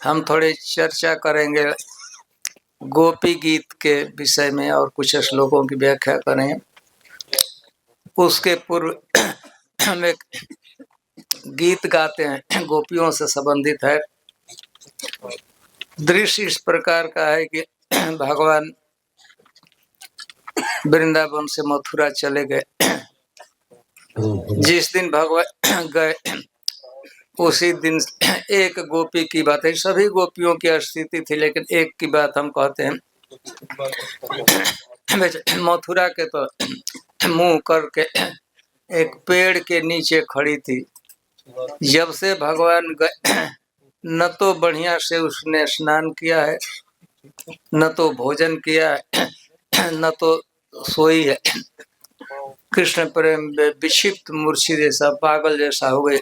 हम थोड़ी चर्चा करेंगे गोपी गीत के विषय में और कुछ श्लोकों की व्याख्या करेंगे। उसके पूर्व हम एक गीत गाते हैं, गोपियों से संबंधित है। दृश्य इस प्रकार का है कि भगवान वृंदावन से मथुरा चले गए। जिस दिन भगवान गए उसी दिन एक गोपी की बात है, सभी गोपियों की स्थिति थी, लेकिन एक की बात हम कहते हैं। मथुरा के तो मुंह करके एक पेड़ के नीचे खड़ी थी। जब से भगवान गए न तो बढ़िया से उसने स्नान किया है, न तो भोजन किया है, न तो सोई है। कृष्ण प्रेम विक्षिप्त मूर्छित जैसा, पागल जैसा हो गई।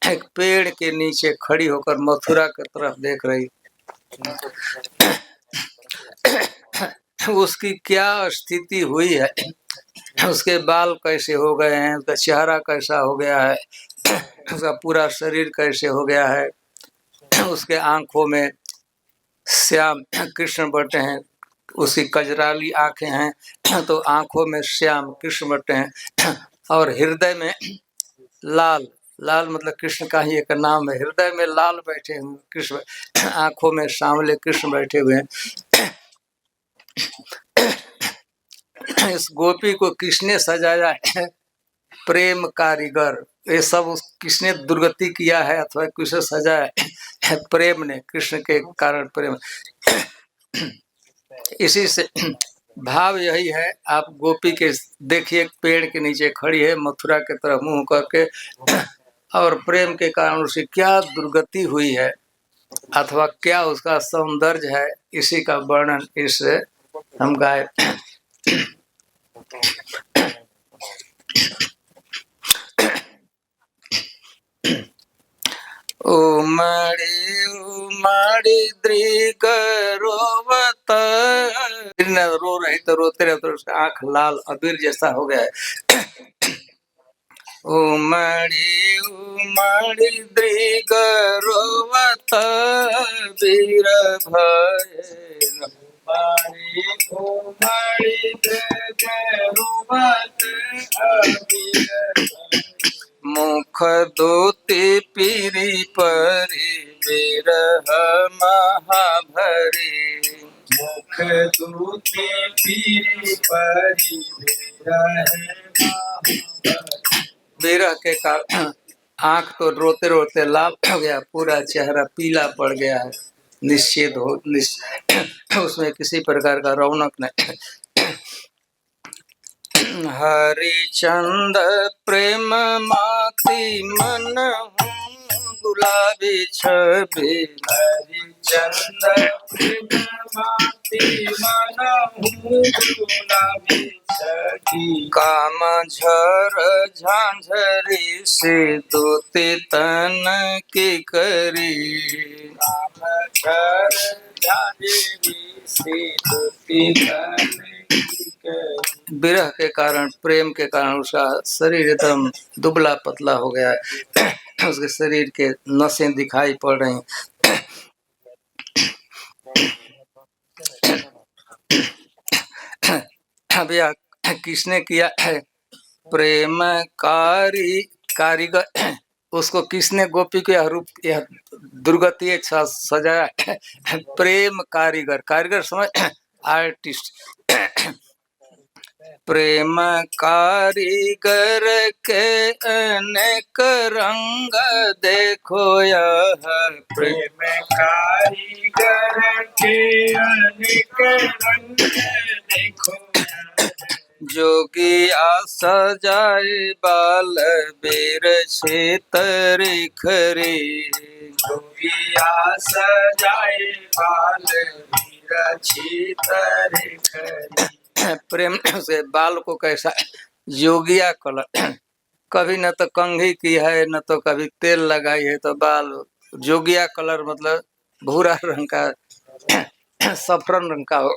एक पेड़ के नीचे खड़ी होकर मथुरा की तरफ देख रही। उसकी क्या स्थिति हुई है, उसके बाल कैसे हो गए हैं, उसका चेहरा कैसा हो गया है, उसका पूरा शरीर कैसे हो गया है। उसके आंखों में श्याम कृष्ण बटे हैं, उसकी कजराली आंखें हैं तो आंखों में श्याम कृष्ण बटे हैं। और हृदय में लाल, लाल मतलब कृष्ण का ही एक नाम है। हृदय में लाल बैठे हुए कृष्ण, आंखों में सांवले कृष्ण बैठे हुए हैं। इस गोपी को किसने सजाया है? प्रेम कारीगर। ये सब किसने दुर्गति किया है अथवा किसे सजाया है? प्रेम ने, कृष्ण के कारण प्रेम। इसी से भाव यही है। आप गोपी के देखिए, पेड़ के नीचे खड़ी है मथुरा की तरफ मुंह करके, और प्रेम के कारण उसे क्या दुर्गति हुई है अथवा क्या उसका सौंदर्य है, इसी का वर्णन इससे हम गाए। उमड़ी उमड़ी दृग रोवत, रो रही तो रोते रहे तो उसका आंख लाल अबीर जैसा हो गया है। उमड़ी उमड़ी दृग रोवत वीर भय, उमड़ी उमड़ी दृग रोवत अबीर, मुख दूती पीरी परी विरह महाभरी, मुख दूती पीरी परी विरह के कारण आंख तो रोते रोते लाल हो गया, पूरा चेहरा पीला पड़ गया है। निश्चित हो उसमें किसी प्रकार का रौनक नहीं। हरिचंद प्रेम माती मन गुलाबी छवि, हरिचंद प्रेम माती मन गुलाबी छवि, काम झर झांझरी से दूती तन की करी, काम झर झांझरी से दूती तन। विरह के कारण, प्रेम के कारण उसका शरीर एकदम दुबला पतला हो गया है। उसके शरीर के नसें दिखाई पड़ रही। अब यह किसने किया है? प्रेम कारीगर। उसको किसने गोपी के रूप, यह दुर्गति सजाया है? प्रेम कारीगर, कारीगर समझ, आर्टिस्ट। प्रेम कारीगर के अनेक रंग देखो यह, प्रेम कारीगर के अनेक रंग देखो, जोगी आशा जाए बाल बेर से तरी खरी, जोगी आशा जाए बाल बेर से तरी खरी। प्रेम से बाल को कैसा योगिया कलर, कभी न तो कंघी की है न तो कभी तेल लगाई है, तो बाल जोगिया कलर मतलब भूरा रंग का, सफरन रंग का हो।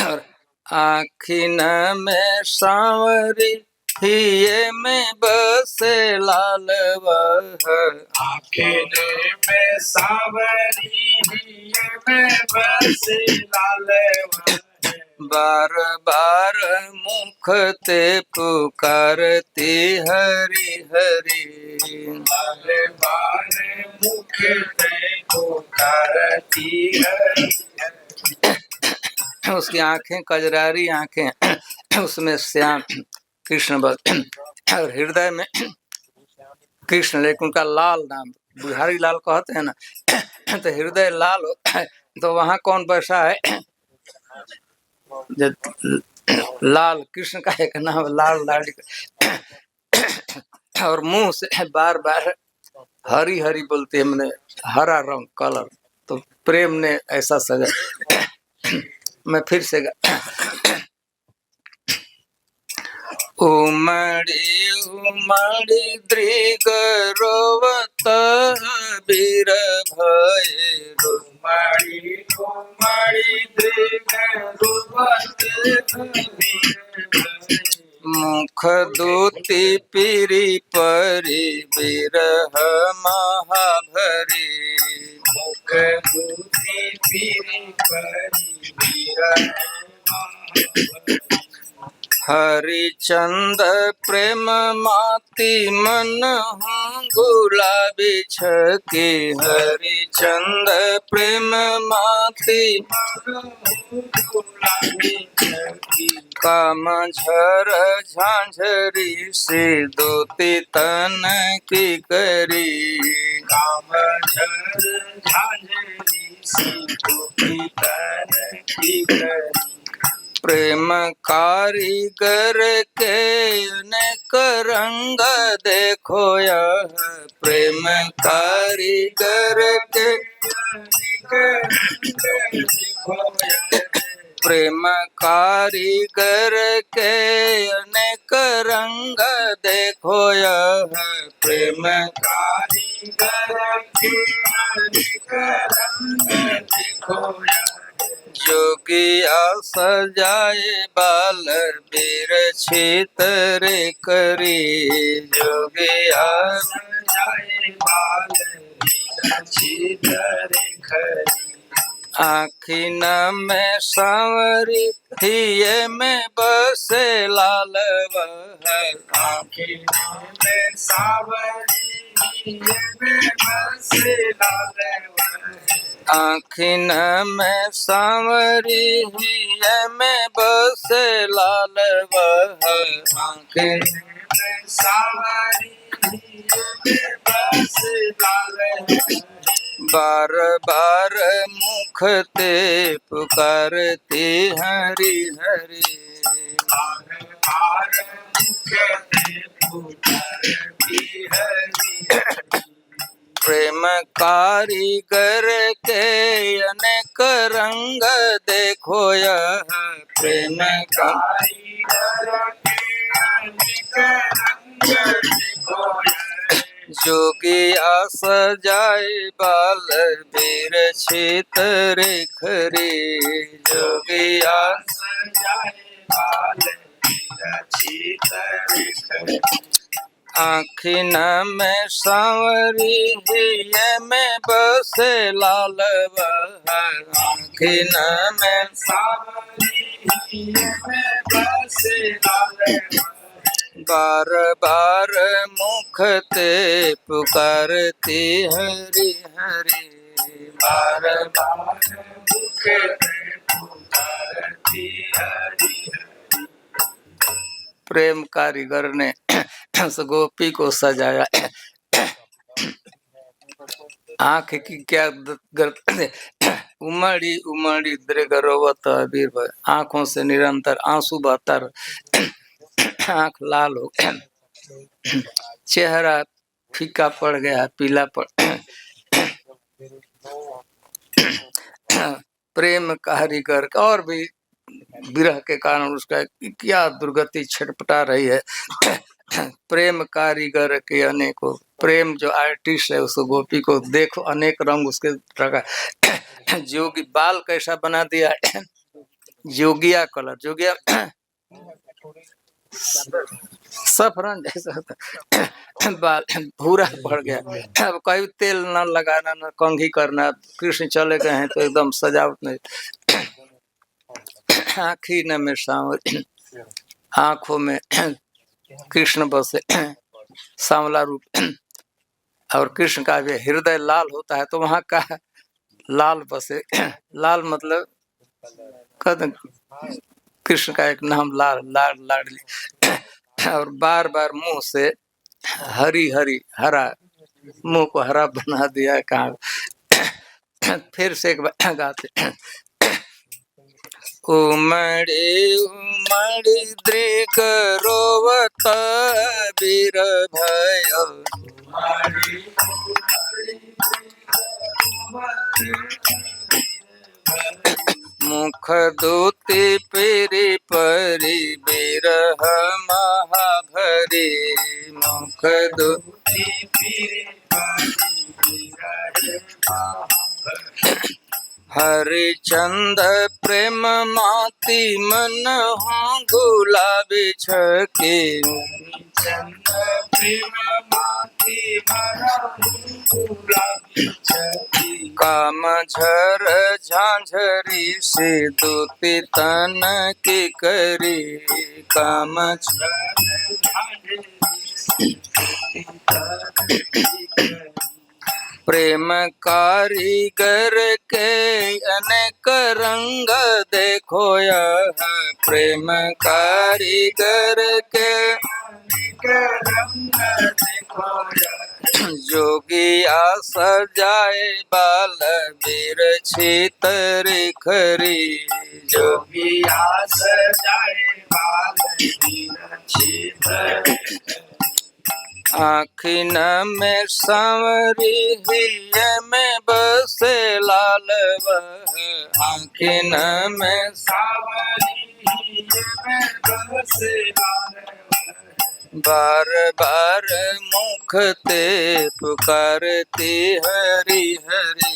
और आखिन में सांवरी हिये में बसे लाल वह, आखिने में सावरी हिये में बसे लाल वह, बार बार मुख ते पुकारती हरि हरि। बारे बारे मुख ते पुकारती हरि हरि। उसकी आंखें कजरारी आंखें, उसमें श्याम कृष्ण और हृदय में कृष्ण, लेकिन उनका लाल नाम बिहारी लाल कहते हैं ना, तो हृदय लाल होता है। तो वहाँ कौन बैठा है? लाल कृष्ण का एक नाम लाल लाल, और मुंह से बार बार हरी हरी बोलते हैं, मैंने हरा रंग कलर, तो प्रेम ने ऐसा सजा। मैं फिर से उमड़ी उमड़ी दृग रोवत वीर भय, उमड़ी उमड़ी दृग रोवत वीर भय, मुख दूती पीरी परी विरह महाभरी। मुख दूती पीरी परी विरह महाभरी। हरिचंद प्रेम माती मन हूँ गुलाबी छकी, हरिचंद प्रेम माती गुलाबी छकी, काम झर झांझरी से दोती तन की करी। काम झर झांझरी से दोती तन की करी। प्रेम कारीगर के अनेक रंग देखो यह, प्रेम कारीगर के अनेक रंग देखो यह, प्रेम कारीगर के अनेक रंग देखो यह, प्रेम कारीगर के अनेक रंग देखो यह, जोगिया सजाए बाल बीर छितरे करी। जोगिया सजाए बाल बीर छितरे करी। आखिन में सांवरी हिये में बसे लाल वह, आखिन में सावरी हिये में बसे लाल वह, आखिन में सांवरी हिये में बसे लाल वह, आखिन में सावरी हिये में बसे लाल वह, बार बार मुख ते पुकारती हरि हरि। बार बार मुख ते पुकारती हरि हरि। प्रेम कारीगर के अनेक रंग देखो यह, प्रेम का कारीगर के अनेक रंग देखो यह, जोगिया सजाए बाल बीर छितरे खरी। जोगिया सजाए बाल बीर छितरे खरी। आखिन में सांवरी हिये में बसे लाल वह, आखिन में सावरी हिये में बसे लाल वह, बार बार मुख ते पुकारती हरि हरि। बार बार मुख ते पुकारती हरि हरि। प्रेम कारीगर ने उस गोपी को सजाया। आंख की क्या उमड़ी उमड़ी दृग रोवत वीर भय, आंखों से निरंतर आंसू बहता आंख लाल हो गया, चेहरा फीका पड़ गया, पीला पड़। प्रेम कारीगर का और भी विरह के कारण उसका क्या दुर्गति छटपटा रही है। प्रेम कारीगर के अनेकों, प्रेम जो आर्टिस्ट है उस गोपी को देखो, अनेक रंग उसके रखा। जोगी बाल कैसा बना दिया, जोगिया कलर, जोगिया सफरन जैसा होता बाल भूरा पड़ गया। अब कहीं तेल न लगाना न कंघी करना, कृष्ण चले गए हैं तो एकदम सजावट नहीं। आँखी न में सांवरी, आँखों में कृष्ण बसे सांवला रूप। और कृष्ण का भी हृदय लाल होता है तो वहाँ का लाल बसे। लाल मतलब कद कृष्ण का एक नाम लाल, लाल लाडली। और बार बार मुंह से हरी हरी, हरा, मुंह को हरा बना दिया है। कहाँ फिर से एक बार गाते। उमड़ी उमड़ी दृग रोवत वीर भय, मुख दूती पीरी परी बिरह महाभरी, मुख दूती हरिचंद प्रेम माती मन हूँ गुलाबी छके, चंद प्रेम माती काम झर झांझरी से दूती तन की करी, काम प्रेम कारीगर के अनेक रंग देखो यह, प्रेम कारीगर के जोगिया सजाए बाल बीर छितरी खरी, जोगिया सजाए बाल आखिन में सांवरी हिय में बसे लाल वह, आखिन में बार बार मुख ते पुकारती हरि हरि,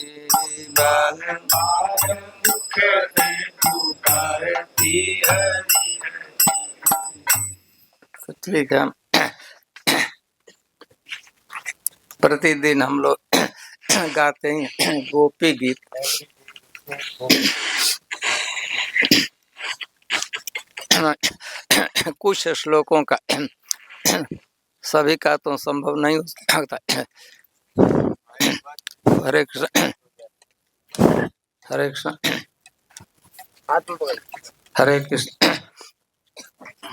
बार बार मुख ते पुकारती हरि। ठीक है। प्रतिदिन हम लोग गाते हैं गोपी गीत। कुछ श्लोकों का सभी का तो संभव नहीं हो सकता। हरे कृष्ण, हरे कृष्ण, हरे कृष्ण,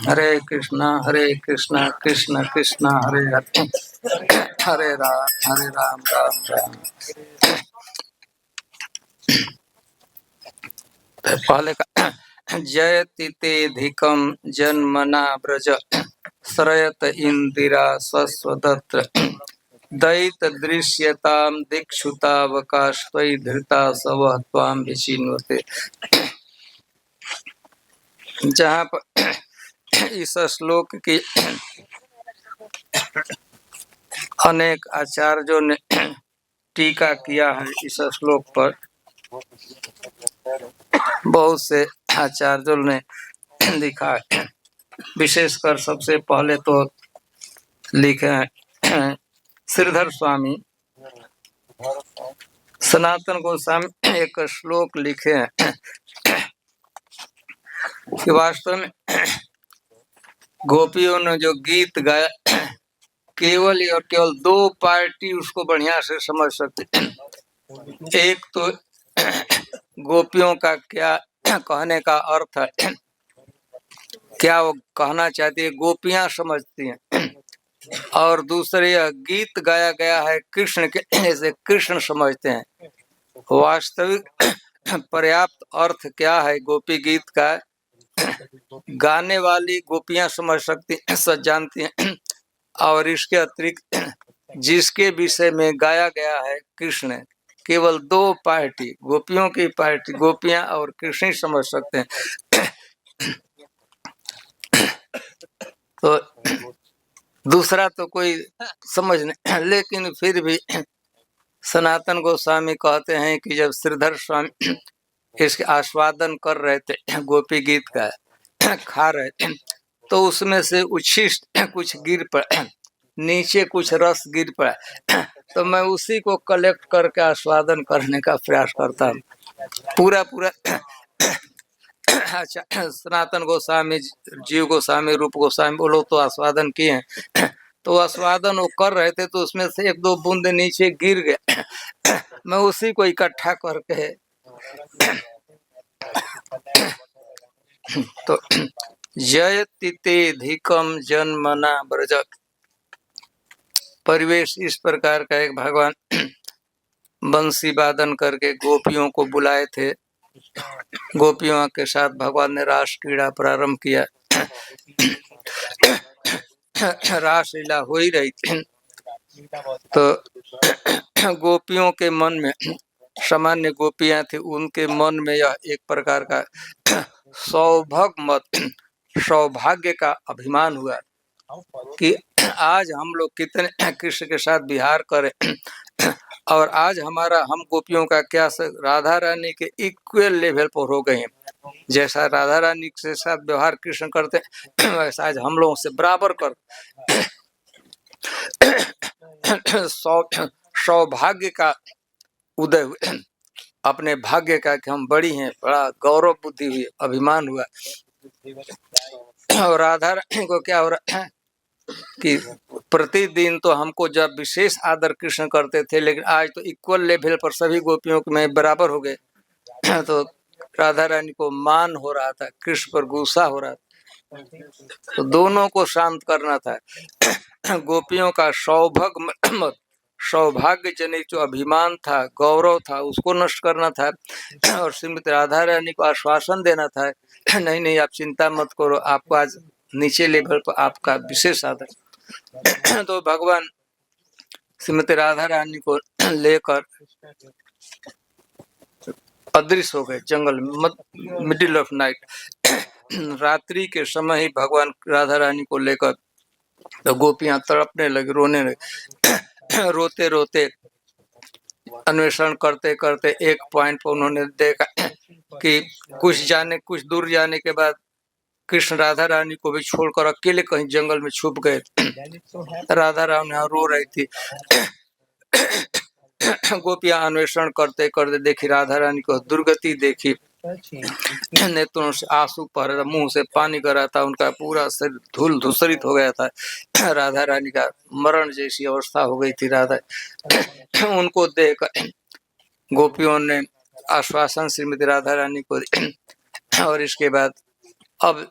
हरे कृष्णा हरे कृष्णा कृष्ण कृष्णा हरे हरे, हरे राम राम राम। पहले का जयति तेधिकम जन्मना ब्रज, श्रयत इंदिरा स्वस्वदत्र, दैत दृश्यताम दीक्षुतावकाश त्वयि धृता सव त्वाम विचिन्वते। जहाँ पर इस श्लोक की अनेक आचार्यों ने टीका किया है, इस श्लोक पर बहुत से आचार्यों ने लिखा है। विशेषकर सबसे पहले तो लिखे हैं श्रीधर स्वामी, सनातन गोस्वामी एक श्लोक लिखे हैं कि वास्तव में गोपियों ने जो गीत गाया केवल और केवल दो पार्टी उसको बढ़िया से समझ सकते। एक तो गोपियों का क्या कहने का अर्थ है, क्या वो कहना चाहती है, गोपियां समझती हैं। और दूसरे यह गीत गाया गया है कृष्ण के, जैसे कृष्ण समझते हैं। वास्तविक पर्याप्त अर्थ क्या है गोपी गीत का, गाने वाली गोपियां समझ सकती हैं, सब जानती हैं। और इसके अतिरिक्त जिसके विषय में गाया गया है कृष्ण, केवल दो पार्टी, गोपियों की पार्टी, गोपियां और कृष्ण ही समझ सकते हैं। तो दूसरा तो कोई समझ नहीं। लेकिन फिर भी सनातन गोस्वामी कहते हैं कि जब श्रीधर स्वामी इसके आस्वादन कर रहे थे गोपी गीत का, खा रहे थे, तो उसमें से उच्छिष्ट कुछ गिर पड़ा, नीचे कुछ रस गिर पड़ा, तो मैं उसी को कलेक्ट करके आस्वादन करने का प्रयास करता हूँ। पूरा पूरा अच्छा, सनातन गोस्वामी, जीव गोस्वामी, रूप गोस्वामी बोलो तो आस्वादन किए हैं, तो आस्वादन वो कर रहे थे तो उसमें से एक दो बूंद नीचे गिर गए, मैं उसी को इकट्ठा करके तो जयतितेधिकम जन्मना ब्रज, परिवेश इस प्रकार का एक भगवान बंसी वादन करके गोपियों को बुलाए थे। गोपियों के साथ भगवान ने रास क्रीड़ा प्रारंभ किया। रास लीला हो ही रही थी, तो गोपियों के मन में, सामान्य गोपियां थी, उनके मन में यह एक प्रकार का सौभाग्य का अभिमान हुआ कि आज हम लोग कितने कृष्ण के साथ विहार करें, और आज हम गोपियों का क्या राधा रानी के इक्वल लेवल पर हो गए हैं। जैसा राधा रानी के साथ व्यवहार कृष्ण करते वैसा आज हम लोगों से बराबर कर सौभाग्य का उदय हुआ, अपने भाग्य का कि हम बड़ी हैं, बड़ा गौरव बुद्धि हुई, अभिमान हुआ। और राधा रानी को क्या हो रहा है कि प्रतिदिन तो हमको जब विशेष आदर कृष्ण करते थे, लेकिन आज तो इक्वल लेवल पर सभी गोपियों में बराबर हो गए। तो राधा रानी को मान हो रहा था, कृष्ण पर गुस्सा हो रहा था, तो दोनों को शांत करना था। गोपियों का सौभाग्य जनित जो अभिमान था, गौरव था, उसको नष्ट करना था, और श्रीमती राधा रानी को आश्वासन देना था, नहीं नहीं आप चिंता मत करो, आपको आज नीचे लेवल पर आपका विशेष आदर। तो भगवान श्रीमती राधा रानी को लेकर अदृश्य हो गए जंगल में, मिडिल ऑफ नाइट, रात्रि के समय ही भगवान राधा रानी को लेकर तो गोपियां तड़पने लगी, रोने लगी। रोते रोते अन्वेषण करते करते एक पॉइंट पर उन्होंने देखा कि कुछ दूर जाने के बाद कृष्ण राधा रानी को भी छोड़कर अकेले कहीं जंगल में छुप गए। राधा रानी रो रही थी। गोपियां अन्वेषण करते करते देखी राधा रानी को दुर्गति देखी, नेत्रों से आंसू बह रहा था, मुंह से पानी गिर रहा था, उनका पूरा शरीर धूल धूसरित हो गया था। राधा रानी का मरण जैसी अवस्था हो गई थी। राधा उनको देख गोपियों ने आश्वासन श्रीमती राधा रानी को, और इसके बाद अब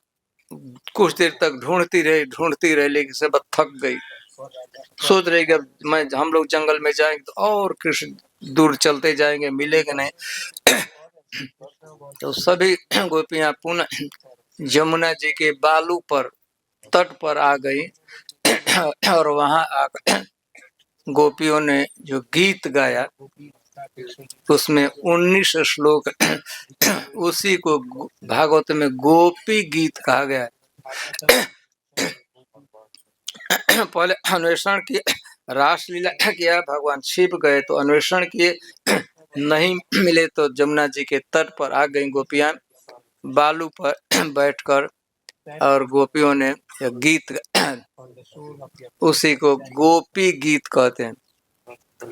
कुछ देर तक ढूंढती रही, लेकिन सब थक गई। सोच रही कि अब हम लोग जंगल में जाएंगे तो और कृष्ण दूर चलते जाएंगे, मिलेंगे नहीं। तो सभी गोपियां पुनः जमुना जी के बालू पर तट पर आ गई, और वहां आकर गोपियों ने जो गीत गाया उसमें 19 श्लोक, उसी को भागवत में गोपी गीत कहा गया। पहले अन्वेषण किए, रासलीला किया, भगवान छिप गए तो अन्वेषण किए, नहीं मिले तो जमुना जी के तट पर आ गई गोपियां बालू पर बैठकर, और गोपियों ने गीत, उसी को गोपी गीत कहते हैं।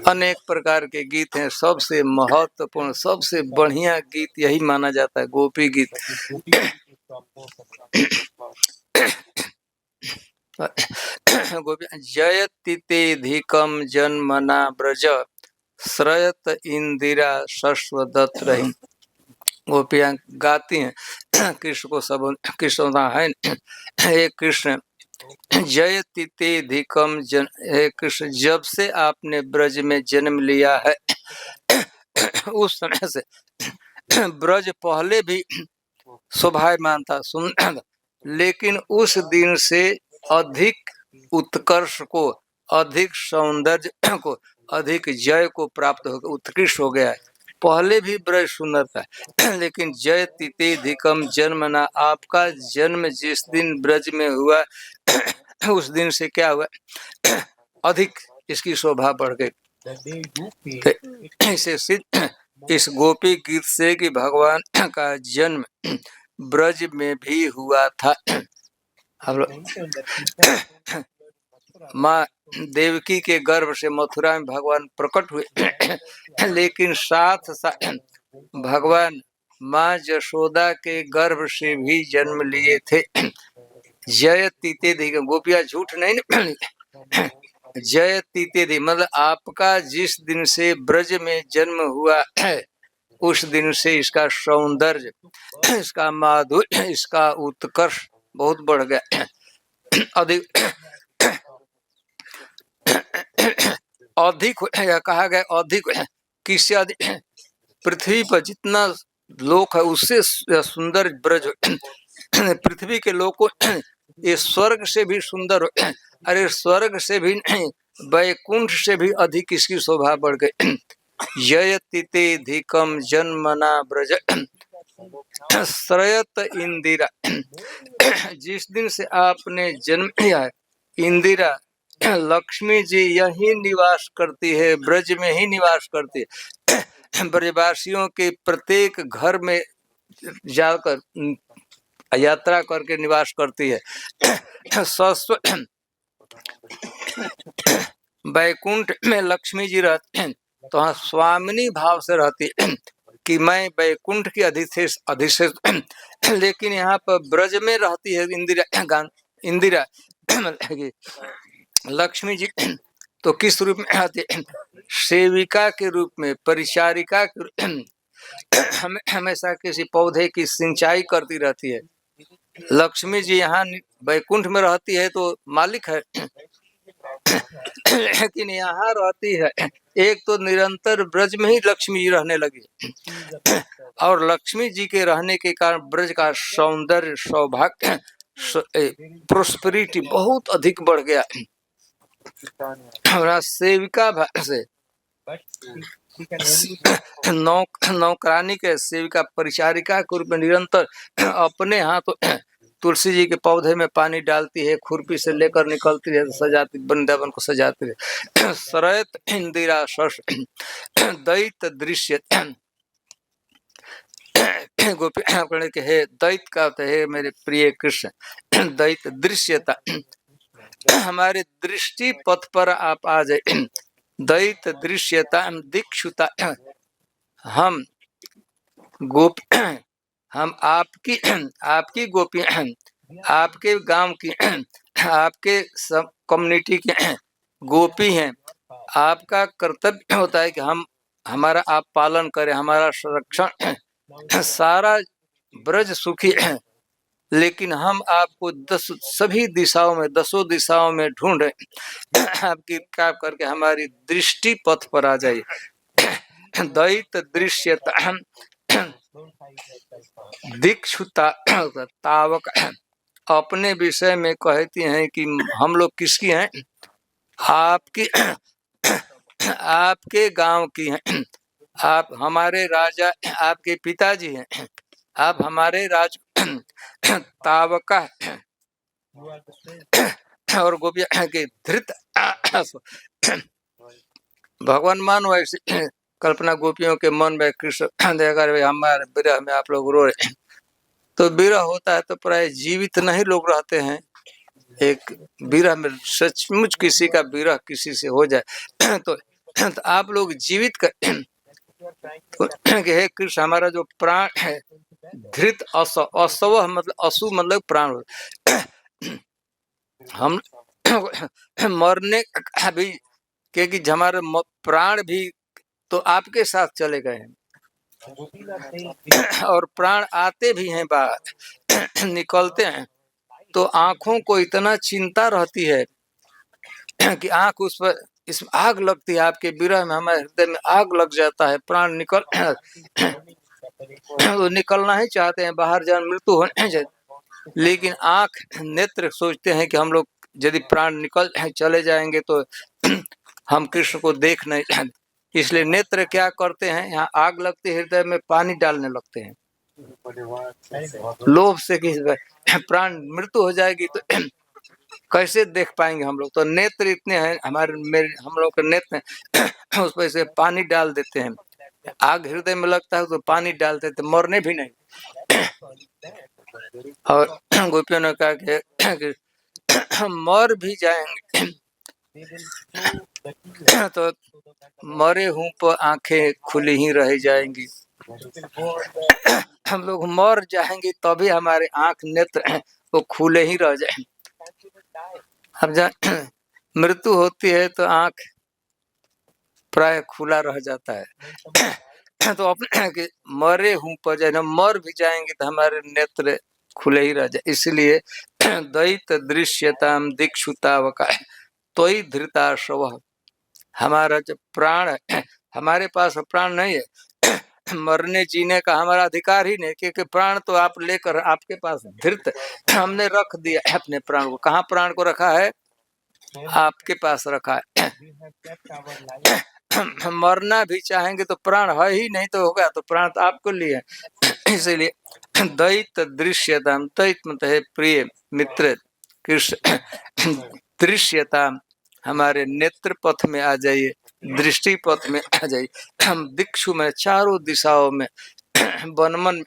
अनेक प्रकार के गीत हैं, सबसे महत्वपूर्ण सबसे बढ़िया गीत यही माना जाता है, गोपी गीत। जयतितेधिकम जन्मना ब्रज श्रयत इंदिरा शश्वदत्त रही। गोपियां गाती हैं कृष्ण को, सब कृष्ण है, हे कृष्ण जयतितेधिकम जन, हे कृष्ण जब से आपने ब्रज में जन्म लिया है, उस समय से ब्रज पहले भी शोभायमान था, सुंदर, लेकिन उस दिन से अधिक उत्कर्ष को, अधिक सौंदर्य को, अधिक जय को प्राप्त हो, उत्कृष्ट हो गया है। पहले भी ब्रज सुंदर था, लेकिन जयतितेधिकम जन्मना, आपका जन्म जिस दिन ब्रज में हुआ उस दिन से क्या हुआ, अधिक इसकी शोभा बढ़ गई। इसे सिद्ध इस गोपी गीत से कि भगवान का जन्म ब्रज में भी हुआ था। हम लोग माँ देवकी के गर्भ से मथुरा में भगवान प्रकट हुए लेकिन साथ साथ भगवान माँ जशोदा के गर्भ से भी जन्म लिए थे। जय तीते धी, गोपिया झूठ नहीं जय तीते धी मतलब आपका जिस दिन से ब्रज में जन्म हुआ है उस दिन से इसका सौंदर्य, इसका माधुर्य, इसका उत्कर्ष बहुत बढ़ गया। अधिक अधिक कहा गया अधिक किससे अधिक, पृथ्वी पर जितना लोक है उससे सुंदर ब्रज पृथ्वी के लोगों ये स्वर्ग से भी सुंदर हो, अरे स्वर्ग से भी नहीं वैकुंठ से भी अधिक इसकी शोभा बढ़ गई। ययतिते धिकम जन्मना ब्रज श्रयत इंदिरा, जिस दिन से आपने जन्म लिया है इंदिरा लक्ष्मी जी यही निवास करती है, ब्रज में ही निवास करती है। ब्रजवासियों के प्रत्येक घर में जाकर यात्रा करके निवास करती है। वैकुंठ में लक्ष्मी जी रहती हैं तो हाँ स्वामिनी भाव से रहती है कि मैं वैकुंठ की अधिशेष लेकिन यहाँ पर ब्रज में रहती है इंदिरा लक्ष्मी जी तो किस रूप में आती है, सेविका के रूप में, परिचारिका के रूप में हमेशा किसी पौधे की सिंचाई करती रहती है। लक्ष्मी जी यहाँ वैकुंठ में रहती है तो मालिक है लेकिन यहाँ रहती है, एक तो निरंतर ब्रज में ही लक्ष्मी जी रहने लगी और लक्ष्मी जी के रहने के कारण ब्रज का सौंदर्य, सौभाग्य, प्रोस्पेरिटी बहुत अधिक बढ़ गया। और सेविका से नौकरानी के सेविका परिचारिका के रूप में निरंतर अपने हाथ तुलसी जी के पौधे में पानी डालती है, खुरपी से लेकर निकलती है, सजाती, वृंदावन को सजाती है। शरत इंदिरा शश दैत दृश्य गोपी के हे दैत का है मेरे प्रिय कृष्ण, दैत दृश्यता हमारे दृष्टि पथ पर आप आ जाए। दैत दृश्यता दीक्षुता हम गोपी, हम आपकी गोपी, आपके गांव की, आपके सब कम्युनिटी की गोपी हैं। आपका कर्तव्य होता है कि हम हमारा आप पालन करें, हमारा संरक्षण, सारा ब्रज सुखी है लेकिन हम आपको सभी दिशाओं में, 10 दिशाओं में ढूंढ रहे, आपकी कृपा करके हमारी दृष्टि पथ पर आ जाइए। दैत दृश्यता दीक्षुता तावक अपने विषय में कहती हैं कि हम लोग किसकी हैं, आपकी, आपके गांव की हैं, आप हमारे राजा, आपके पिताजी हैं, आप हमारे राज तावका और गोपिया के धृत भगवान मान वैसे कल्पना गोपियों के मन में कृष्ण देखा हमारे विरह में आप लोग रो रहे, तो विरह होता है तो प्राय जीवित नहीं लोग रहते हैं। एक विरह में सचमुच किसी का विरह किसी से हो जाए तो आप लोग जीवित कर तो हे कृष्ण हमारा जो प्राण है धृत असव मतलब असु मतलब प्राण, हम मरने अभी क्योंकि हमारे प्राण भी तो आपके साथ चले गए हैं और प्राण आते भी हैं बाहर निकलते हैं तो आंखों को इतना चिंता रहती है कि आंख उस पर इस आग लगती है, आपके विरह में हमारे हृदय में आग लग जाता है, प्राण निकल वो निकलना ही चाहते हैं, बाहर जान मृत्यु होने जाए, लेकिन आंख नेत्र सोचते हैं कि हम लोग यदि प्राण निकल चले जाएंगे तो हम कृष्ण को देख नहीं जाएंगे, इसलिए नेत्र क्या करते हैं, यहाँ आग लगती है हृदय में पानी डालने लगते हैं लोभ से कि प्राण मृत्यु हो जाएगी तो कैसे देख पाएंगे हम लोग, तो नेत्र इतने हैं हमारे मेरे हम लोग के नेत्र उस पर से पानी डाल देते हैं, आग हृदय में लगता है तो पानी डालते थे, मरने भी नहीं और गोपियों ने कहा कि मर भी जाएंगे तो मरे हूं पर आंखें खुली ही रह जाएंगी। हम लोग मर जाएंगे तभी हमारे आंख नेत्र वो खुले ही रह जाए। अब जब मृत्यु होती है तो आंख प्राय खुला रह जाता है। तो अपने कि मरे हूं पर जब मर भी जाएंगे तो हमारे नेत्र खुले ही रह जाए। इसलिए दैत दृश्यताम दिक्षुतावका तो ही धृता शव, हमारा जब प्राण है, हमारे पास प्राण नहीं है, मरने जीने का हमारा अधिकार ही नहीं, क्योंकि प्राण तो आप लेकर आपके पास धृत हमने रख दिया है अपने प्राण को। कहाँ प्राण को रखा है? आपके पास रखा है। मरना भी चाहेंगे तो प्राण है ही नहीं तो होगा, तो प्राण तो आपको लिए। इसीलिए दैत दृश्यता, दैत मतलब है प्रिय मित्र कृष्ण, दृश्यता हमारे नेत्र पथ में आ जाइए, दृष्टि पथ में आ जाइए। हम दिक्षु में चारों दिशाओं में वनमन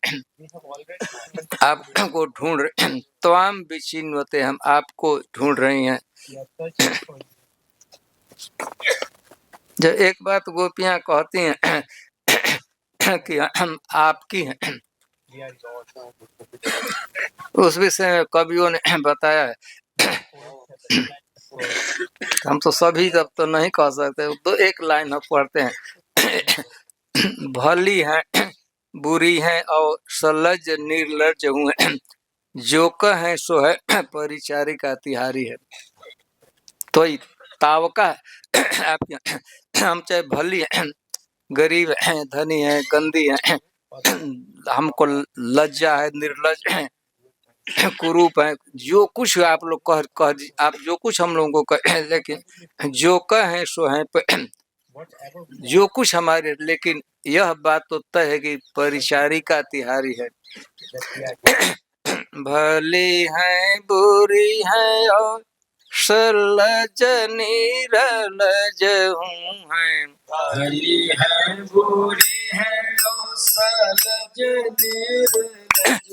आपको ढूंढ रहे, त्वाम विचिन्वते हम आपको ढूंढ रही हैं। जब एक बात गोपियां कहती हैं कि हम आपकी हैं, उस विषय में कवियों ने बताया है। हम तो सभी जब तो नहीं कह सकते, तो एक लाइन हम पढ़ते हैं, भली है बुरी है और सलज निर्लज हुए, जो कह है सो है परिचारिका तिहारी है। तो तावका आप हम चाहे भली है, गरीब है, धनी है, गंदी है, हमको लज्जा है, निर्लज है, कुरूप है, जो कुछ आप लोग कह आप जो कुछ हम लोगों को कह, लेकिन जो कह है सो है जो कुछ हमारे, लेकिन यह बात तो तय है कि परिचारिका तिहारी है। भली है बुरी है और सलज निर्लज हूँ है, भली है बुरी है और सलज निर्लज,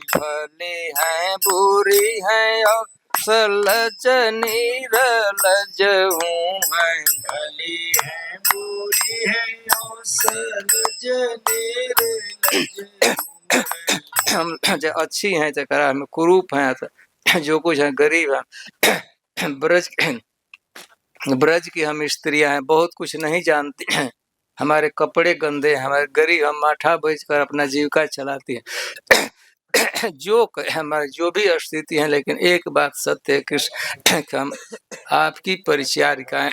भली है बुरी है और सलज निर्लज हूँ है, भली है बुरी है और सलज निर्लज। हम जो अच्छी हैं जरा में कुरूप हैं, जो कुछ है गरीब है, ब्रज की हम स्त्रियां हैं, बहुत कुछ नहीं जानती हैं, हमारे कपड़े गंदे, हमारे गरीब, हम माठा बेचकर अपना जीविका चलाती है। जो हमारे जो भी स्थिति है, लेकिन एक बात सत्य है कृष्ण कि हम आपकी परिचारिकाएं।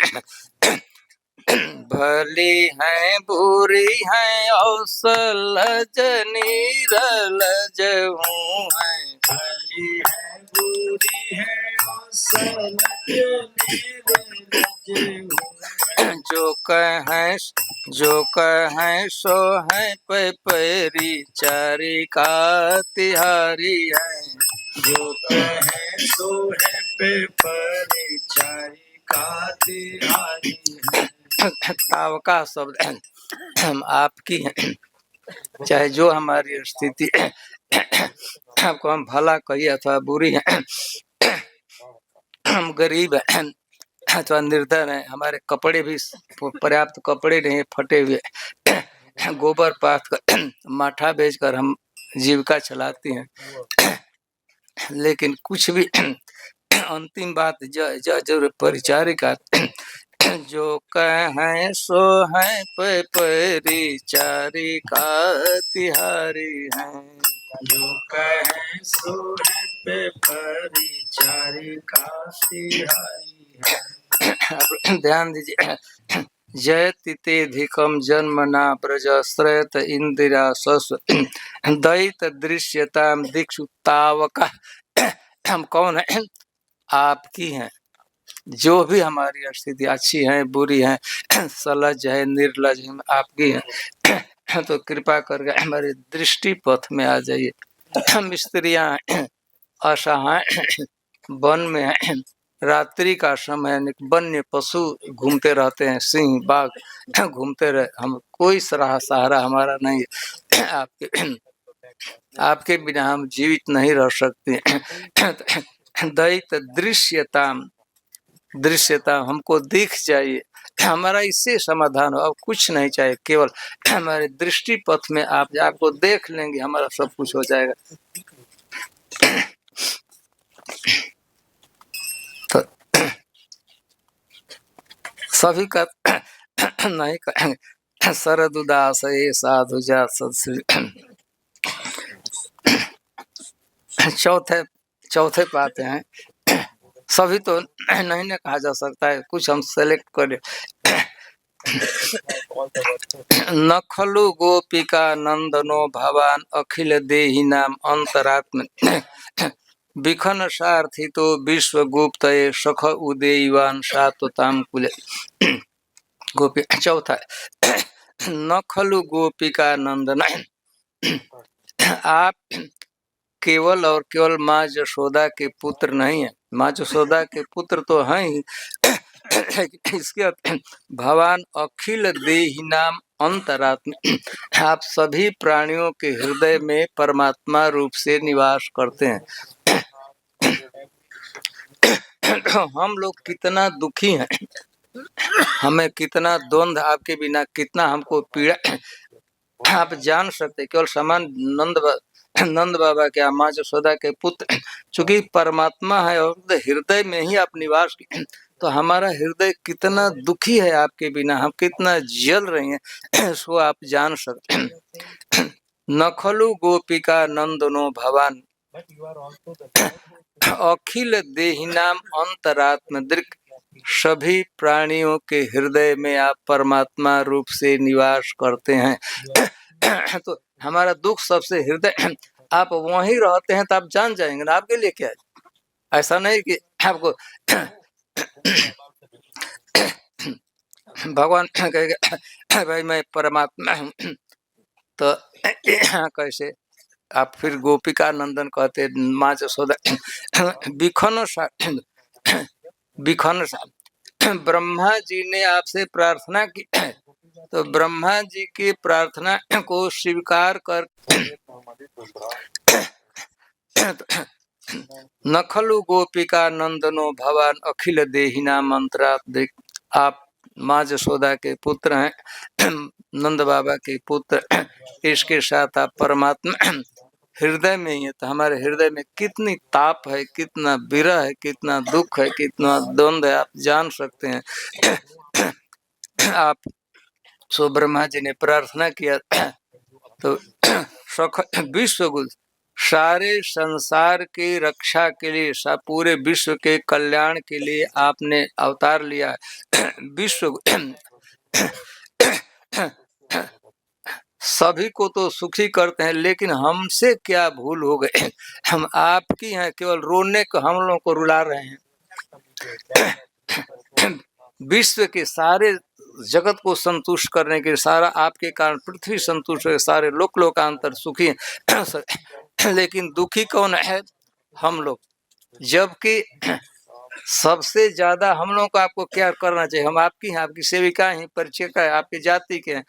भली है बुरी है और सलज निर्लज हूँ है, भली है बुरी है और सलज निर्लज हूँ। जो कह सो है परिचारिका तिहारी है, जो कहे सो है पे परिचारिका तिहारी है। तावका शब्द हम आपकी हैं, चाहे जो हमारी स्थिति आपको हम भला कहिए अथवा बुरी है, हम गरीब हैं अथवा निर्धन है, हमारे कपड़े भी पर्याप्त कपड़े नहीं, फटे हुए, गोबर पाथ कर माठा बेचकर हम जीविका चलाती हैं, लेकिन कुछ भी अंतिम बात जरूर परिचारिका, जो कहे सो है परिचारिका तिहारी है, जो कहे सो है पे परिचारिका तिहारी है। ध्यान दीजिए, जयति तेधिकम जन्मना ब्रज श्रेत इंदिरा सस दैत दृश्यताम दिक्षु तावका। हम कौन है? आपकी हैं। जो भी हमारी स्थिति अच्छी है बुरी है, सलज है निर्लज है, आपकी है। तो कृपा करके हमारे दृष्टि पथ में आ जाइए। हम स्त्रियां असहाय वन में है, रात्रि का समय वन्य पशु घूमते रहते हैं, सिंह बाघ घूमते रहे, हम कोई सहारा हमारा नहीं है। आपके आपके बिना हम जीवित नहीं रह सकते। दैत दृश्यता हमको दिख जाइए, हमारा इससे समाधान हो, अब कुछ नहीं चाहिए, केवल हमारे दृष्टि पथ में आप आपको देख लेंगे, हमारा सब कुछ हो जाएगा। तो सभी का नहीं कहेंगे। शरद उदास ये साधु जा सदश्री। चौथे पाते हैं, सभी तो नहीं ना कहा जा सकता है, कुछ हम सेलेक्ट करें। न खलु गोपिका नंदनो भवान अखिल देहि नाम अंतरात्म विखन सारथी तो विश्व गुप्त सख उदयवान सात्वताम कुले। गोपी चौथा, न खलु गोपिका नंदन, आप केवल और केवल माँ यशोदा के पुत्र नहीं है, माँ यशोदा के पुत्र तो हैं ही, इसके भगवान अखिल देहि नाम अंतरात्मा, आप सभी प्राणियों के हृदय में परमात्मा रूप से निवास करते हैं। हम लोग कितना दुखी हैं, हमें कितना द्वंद्व, आपके बिना कितना हमको पीड़ा आप जान सकते। केवल समान नंद बाबा के माँ यशोदा के पुत्र चूंकि परमात्मा है और हृदय में ही आप निवास किए, तो हमारा हृदय कितना दुखी है आपके बिना, हम कितना जल रहे हैं, इसको आप जान सकते। न खलु गोपिका नंदनो भवान अखिल देहिनाम अंतरात्म दृक्, सभी प्राणियों के हृदय में आप परमात्मा रूप से निवास करते हैं। तो हमारा दुख सबसे हृदय, आप वहीं रहते हैं तो आप जान जाएंगे ना आपके लिए क्या है। ऐसा नहीं कि आपको भगवान कहेगा भाई मैं परमात्मा हूँ, तो कैसे आप फिर गोपिका नंदन कहते माँ यशोदा। बिखन सा ब्रह्मा जी ने आपसे प्रार्थना की, तो ब्रह्मा जी की प्रार्थना को स्वीकार कर न खलु गोपिका नंदनो भवान अखिल देहिना मंत्रात्, आप माँ यशोदा के पुत्र हैं, नंद बाबा के पुत्र, इसके साथ आप परमात्मा हृदय में ही है। तो हमारे हृदय में कितनी ताप है, कितना विरह है, कितना दुख है, कितना द्वंद्व है, आप जान सकते हैं। आप सो ब्रह्मा जी ने प्रार्थना किया, तो विश्व सारे संसार की रक्षा के लिए, पूरे विश्व के कल्याण के लिए आपने अवतार लिया है। विश्व सभी को तो सुखी करते हैं, लेकिन हमसे क्या भूल हो गए, हम आपकी हैं, केवल रोने को हम लोगों को रुला रहे हैं। विश्व के सारे जगत को संतुष्ट करने के सारा आपके कारण पृथ्वी संतुष्ट है, सारे लोकांतर सुखी हैं, लेकिन दुखी कौन है, हम लोग। जबकि सबसे ज्यादा हम लोगों को आपको क्या करना चाहिए, हम आपकी हैं, आपकी सेविका हैं, परिचय है, आपकी जाति के हैं,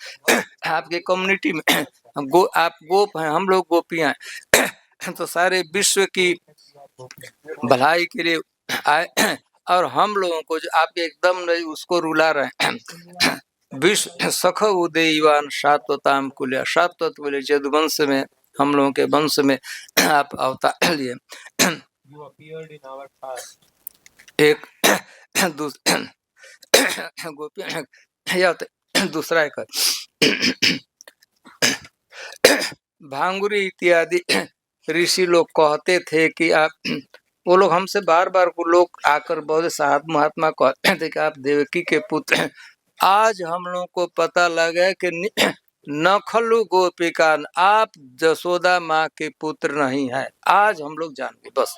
आपके कम्युनिटी में आप गोप हैं, हम लोग गोपियां हैं, तो सारे विश्व की भलाई के लिए आए, और हम लोगों को जो आप एकदम नहीं उसको रुला रहे हैं। विश्व सख उदयवान सात्वताम कुल्य, सात्वत बोले यदुवंश में, हम लोगों के वंश में आप अवतार लिए। एक दूसरा एक भांगुरी इत्यादि ऋषि लोग कहते थे कि आप, वो लोग हमसे बार बार वो लोग आकर बहुत साहब महात्मा कहते थे कि आप देवकी के पुत्र हैं। आज हम लोग को पता लगा कि न खलु गोपिका, आप यशोदा माँ के पुत्र नहीं है, आज हम लोग जान गए। बस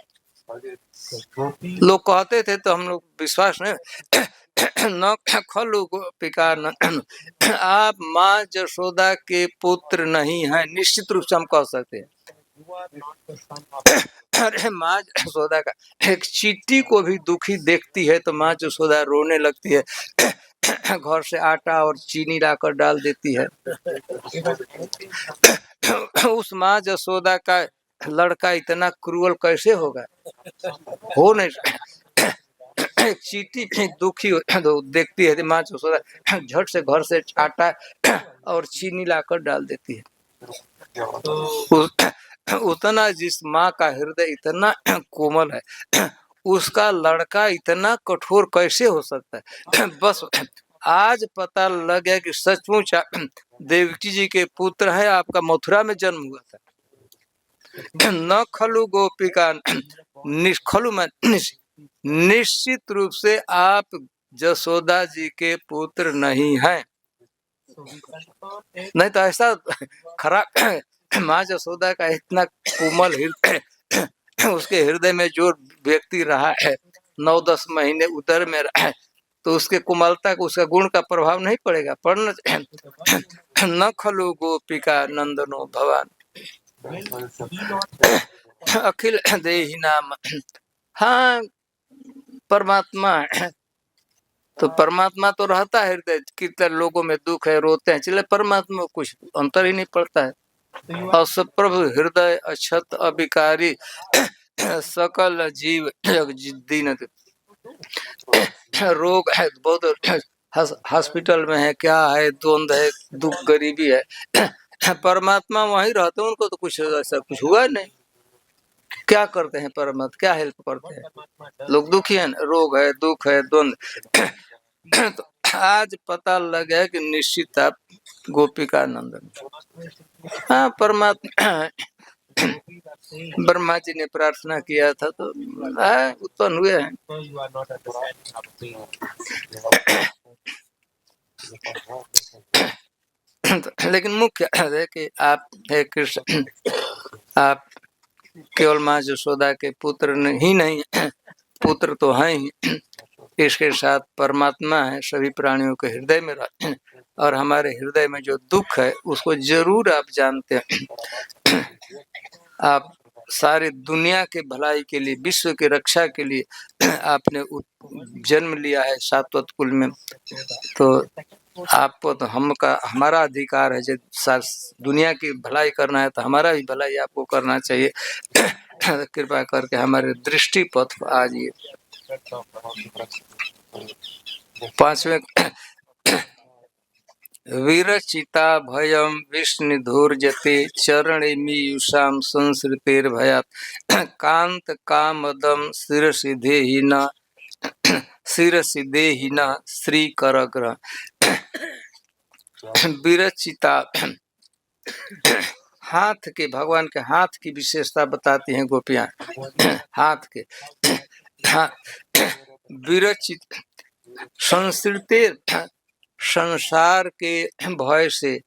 लोग कहते थे तो हम लोग विश्वास नहीं। न खलु गोपिका, आप माँ यशोदा के पुत्र नहीं है, निश्चित रूप से हम कह सकते हैं। अरे माँ यशोदा का एक चींटी को भी दुखी देखती है तो माँ यशोदा रोने लगती है, घर से आटा और चीनी लाकर डाल देती है। उस माँ जसोदा का लड़का इतना क्रूअल कैसे होगा? हो नहीं एक चींटी भी दुखी तो देखती है माँ जसोदा झट से घर से आटा और चीनी लाकर डाल देती है। उतना जिस माँ का हृदय इतना कोमल है, उसका लड़का इतना कठोर कैसे हो सकता है? बस आज पता लग गया कि सचमुच देवकी जी के पुत्र है, आपका मथुरा में जन्म हुआ था। न खलु गोपिका निष्खलु में निश्चित रूप से आप जसोदा जी के पुत्र नहीं हैं। नहीं तो ऐसा खराब माँ जसोदा का इतना कोमल हृदय, उसके हृदय में जो व्यक्ति रहा है 9-10 महीने उदर में रहा है, तो उसके कोमलता को, उसका गुण का प्रभाव नहीं पड़ेगा। पढ़ना न खलु गोपिका नंदनो भवान अखिल देहि नाम। हाँ, परमात्मा है तो परमात्मा तो रहता है हृदय, कितने लोगों में दुख है, रोते हैं, चले परमात्मा को कुछ अंतर ही नहीं पड़ता है। और सब प्रभु हृदय अक्षत अभिकारी सकल जीव दीन। रोग है बहुत, हॉस्पिटल में है, क्या है, द्वंद है, दुख गरीबी है, परमात्मा वहीं रहते हैं, उनको तो कुछ ऐसा कुछ हुआ नहीं। क्या करते हैं परमात्मा, क्या हेल्प करते हैं? लोग दुखी हैं, रोग है, दुख है, द्वंद। तो आज पता लगा कि निश्चित आप गोपिका नंदन। हाँ, परमात्मा ब्रह्मा जी ने प्रार्थना किया था तो उत्पन्न हुए हैं। लेकिन मुख्य है कि आप हे कृष्ण, आप केवल माँ जसोदा के पुत्र ही नहीं, पुत्र तो हैं ही, इसके साथ परमात्मा है, सभी प्राणियों के हृदय में रहते हैं, और हमारे हृदय में जो दुख है उसको जरूर आप जानते हैं। आप सारी दुनिया के भलाई के लिए, विश्व की रक्षा के लिए आपने जन्म लिया है सात्वत कुल में, तो आपको तो हमारा अधिकार है, जब दुनिया की भलाई करना है तो हमारा भी भलाई आपको करना चाहिए। कृपा करके हमारे दृष्टि पथ पर आ जाइए। 5वें वीरचिता भयम विष्णुधूर्जते चरणेमीयुषाम संसृतेर्भयात् कांत कामदम शिरसिदेहिना शिरसिदेहिना श्रीकरग्रह। विरचिता हाथ के, भगवान के हाथ की विशेषता बताती हैं गोपियां। हाथ के विरचित संस्कृति, संसार के भय से,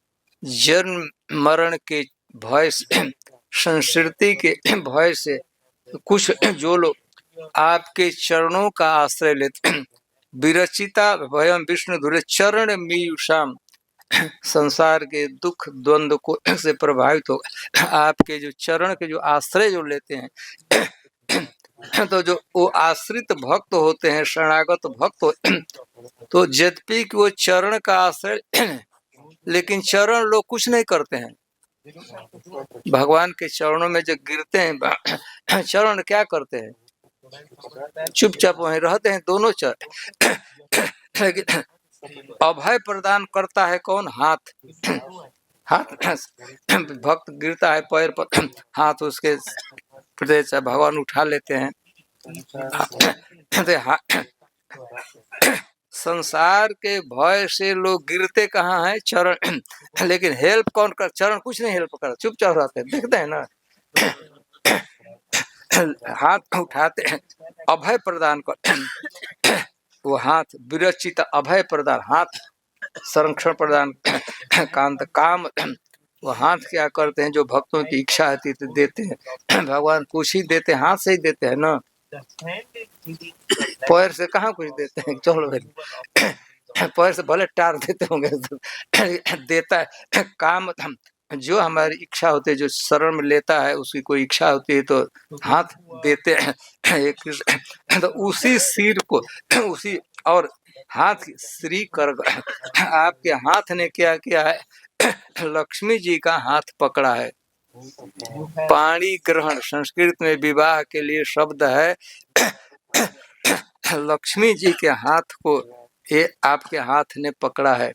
जन्म मरण के भय से, संस्कृति के भय से, कुछ जो लोग आपके चरणों का आश्रय लेते हैं। विरचिता भयम विष्णु धुरे चरण मीयुषाम, संसार के दुख द्वंद्व को से प्रभावित हो आपके जो चरण के जो आश्रय जो लेते हैं, तो जो वो आश्रित भक्त होते हैं, शरणागत भक्त होते हैं, तो यद्यपि वो चरण का आश्रय, लेकिन चरण लोग कुछ नहीं करते हैं। भगवान के चरणों में जो गिरते हैं, चरण क्या करते हैं? चुपचाप वहीं रहते हैं दोनों चरण। लेकिन अभय प्रदान करता है कौन? हाथ। हाथ भक्त गिरता है पैर पर, हाथ उसके प्रदेश भगवान उठा लेते हैं। संसार के भय से लोग गिरते कहाँ हैं? चरण। लेकिन हेल्प कौन कर? चरण कुछ नहीं हेल्प कर, चुपचाप रहते हैं, देखते हैं ना। हाथ उठाते हैं, अभय प्रदान कर, वो हाथ विरचित अभय प्रदान, हाथ संरक्षण प्रदान, कांत काम, वो हाथ क्या करते हैं? जो भक्तों की इच्छा होती तो देते हैं। भगवान कुछ ही देते, हाथ से ही देते हैं ना, पैर से कहाँ कुछ देते हैं। चलो पैर से भले टार देते होंगे, देता है काम। जो हमारी इच्छा होती है, जो शरण में लेता है, उसकी कोई इच्छा होती है तो हाथ देते हैं। तो उसी सिर को, उसी और हाथ श्री कर, आपके हाथ ने क्या किया है? लक्ष्मी जी का हाथ पकड़ा है। पाणी ग्रहण संस्कृत में विवाह के लिए शब्द है। लक्ष्मी जी के हाथ को ये आपके हाथ ने पकड़ा है।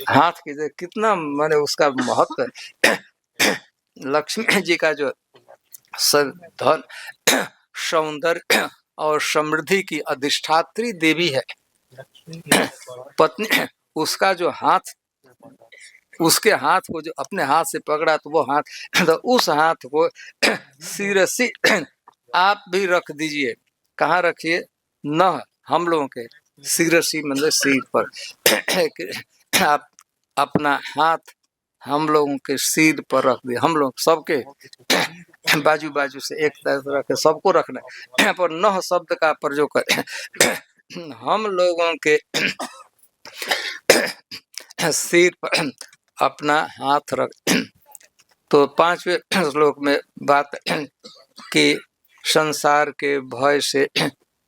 हाथ की कितना माने उसका महत्व है। लक्ष्मी जी का जो धन सौंदर्य और समृद्धि की अधिष्ठात्री देवी है पत्नी, उसका जो हाथ, उसके हाथ को जो अपने हाथ से पकड़ा तो वो हाथ, तो उस हाथ को सिरसी आप भी रख दीजिए। कहाँ रखिए? न हम लोगों के सिरसी मतलब सिर पर। आप अपना हाथ हम लोगों के सिर पर रख दिए। हम लोग सबके बाजू बाजू से एक तरफ रख के सबको रखना है। पर न शब्द का प्रयोग करें। हम लोगों के सिर पर अपना हाथ रख। तो 5वें श्लोक में बात कि संसार के भय से,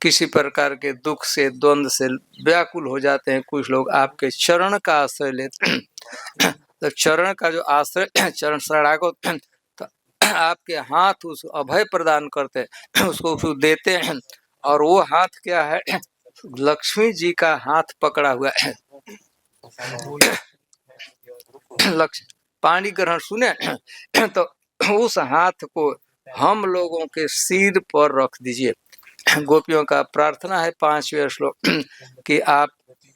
किसी प्रकार के दुख से, द्वंद से व्याकुल हो जाते हैं कुछ लोग, आपके चरण का आश्रय लेते हैं। तो चरण का जो आश्रय, चरण शरणागत, तो आपके हाथ उस अभय प्रदान करते हैं, उसको देते हैं। और वो हाथ क्या है? लक्ष्मी जी का हाथ पकड़ा हुआ है। लक्ष्मी पाणी ग्रहण सुने तो उस हाथ को हम लोगों के सिर पर रख दीजिए। गोपियों का प्रार्थना है 5वें श्लोक कि आप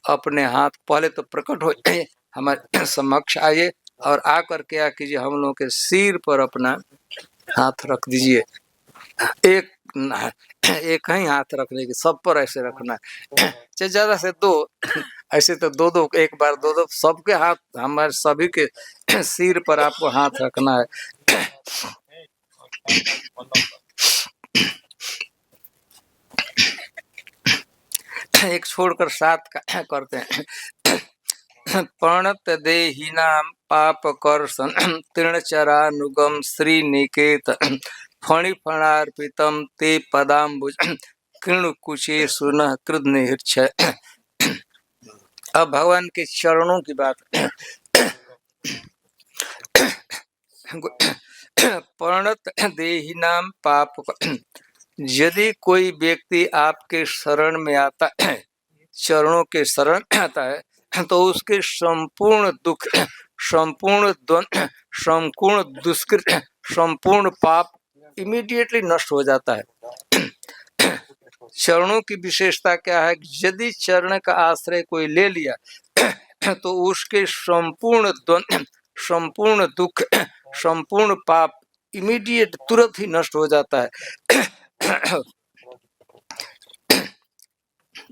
अपने हाथ पहले तो प्रकट हो हमारे समक्ष आइए और आकर क्या कीजिए, हम लोगों के सिर पर अपना हाथ रख दीजिए। एक ही हाथ रखने की, सब पर ऐसे रखना है, चाहे ज्यादा से 2, ऐसे तो 2 एक बार 2 सबके हाथ, हमारे सभी के सिर पर आपको हाथ रखना है। एक छोड़कर 7 का करते हैं। प्रणत देहिनाम पाप कर्षण तृणचरानुगम श्रीनिकेत फणि फणार्पितम ते पदाम्बुज कृणकुचे सुनः कृदनिर्छ। अब भगवान के चरणों की बात। प्रणत देहिनाम पाप, यदि कोई व्यक्ति आपके शरण में आता है, चरणों के शरण आता है, तो उसके संपूर्ण दुख, संपूर्ण द्वंद, संपूर्ण दुष्कृत, संपूर्ण पाप इमीडिएटली नष्ट हो जाता है। चरणों की विशेषता क्या है? यदि चरण का आश्रय कोई ले लिया तो उसके संपूर्ण द्वंद, संपूर्ण दुख, संपूर्ण पाप इमीडिएट तुरंत ही नष्ट हो जाता है।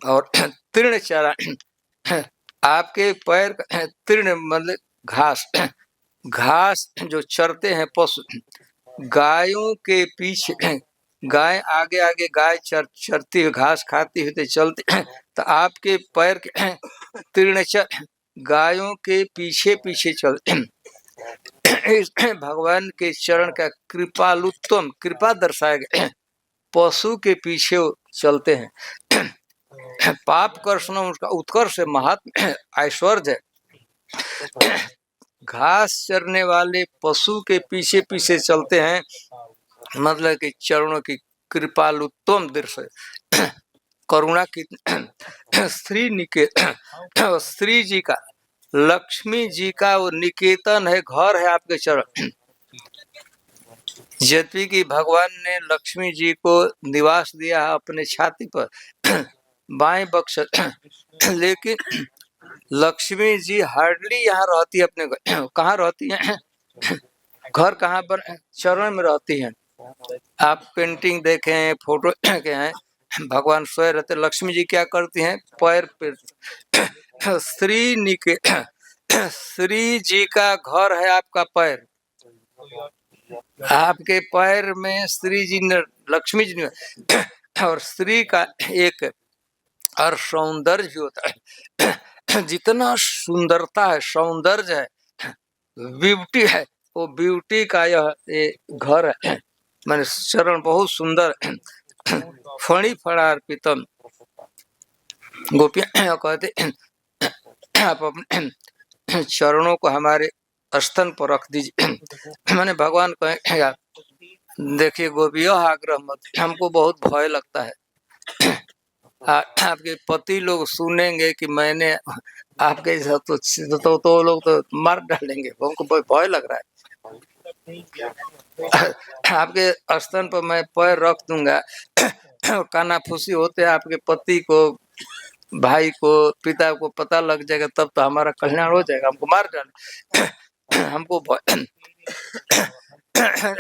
और तृणचरा, आपके पैर, तृण मतलब घास, घास जो चरते हैं पशु, गायों के पीछे, गाय आगे आगे गाय चरती है, घास खाती है तो चलती है, तो आपके पैर तृणचर गायों के पीछे पीछे चलते हैं। भगवान के चरण का कृपालुत्तम, कृपा दर्शाया गया, पशु के पीछे चलते हैं। पाप कर्षण उसका उत्कर्ष है, महात्मा ऐश्वर्य है। घास चरने वाले पशु के पीछे पीछे चलते हैं, मतलब कि चरणों की कृपालुत्तम दृश्य, करुणा की। स्त्री निकेतन, स्त्री जी का, लक्ष्मी जी का वो निकेतन है, घर है आपके चरण। जबकि कि भगवान ने लक्ष्मी जी को निवास दिया है अपने छाती पर, बाएं बक्ष, लेकिन लक्ष्मी जी हार्डली यहाँ रहती है अपने घर। कहाँ रहती हैं? घर कहाँ पर? चरण में रहती हैं। आप पेंटिंग देखें, फोटो के हैं, भगवान स्वयं रहते। लक्ष्मी जी क्या करती हैं? पैर पे। श्री निके, श्री जी का घर है आपका पैर, आपके पैर में श्री जी ने, लक्ष्मी जी ने। और स्त्री का एक और सौंदर्य होता है, जितना सुंदरता है, सौंदर्य है, ब्यूटी है, वो ब्यूटी का ये घर है, मैंने चरण बहुत सुंदर। फणी फणार्पितम, गोपियां कहते आप अपने चरणों को हमारे स्तन पर रख दीजिए। मैंने भगवान कहेगा, देखिए गोपियों आग्रह मत, हमको बहुत भय लगता है। आपके पति लोग सुनेंगे कि मैंने आपके साथ तो वो लोग तो मार डालेंगे, हमको भय लग रहा है। आपके स्तन पर मैं पैर रख दूंगा, कानाफूसी होते आपके पति को, भाई को, पिता को पता लग जाएगा, तब तो हमारा कल्याण हो जाएगा, हमको मार डाले। हमको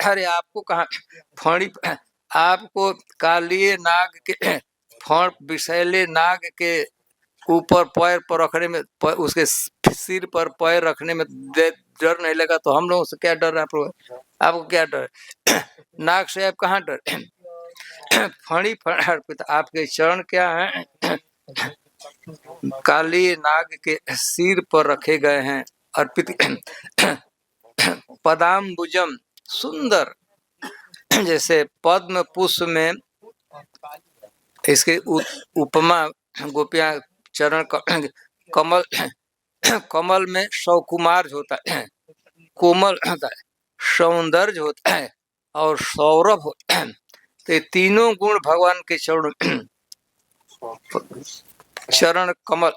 अरे आपको कहाँ फणी, आपको कालिए नाग के फण, विषैले नाग के ऊपर पैर पर रखने में, उसके सिर पर पैर रखने में डर नहीं लगा, तो हम लोगों से क्या डर है आपको क्या डर है? नाग से आप कहाँ डर? फणी फण अर्पित, आपके चरण क्या है? काली नाग के सिर पर रखे गए हैं, अर्पित। पदाम्बुजम, सुंदर, जैसे पद्म पुष्प में इसके उपमा गोपियां चरण कमल, कमल में सौकुमार होता है, कोमल होता है, सौंदर्य होता है और सौरभ होता है। तो ये तीनों गुण भगवान के चरण कमल,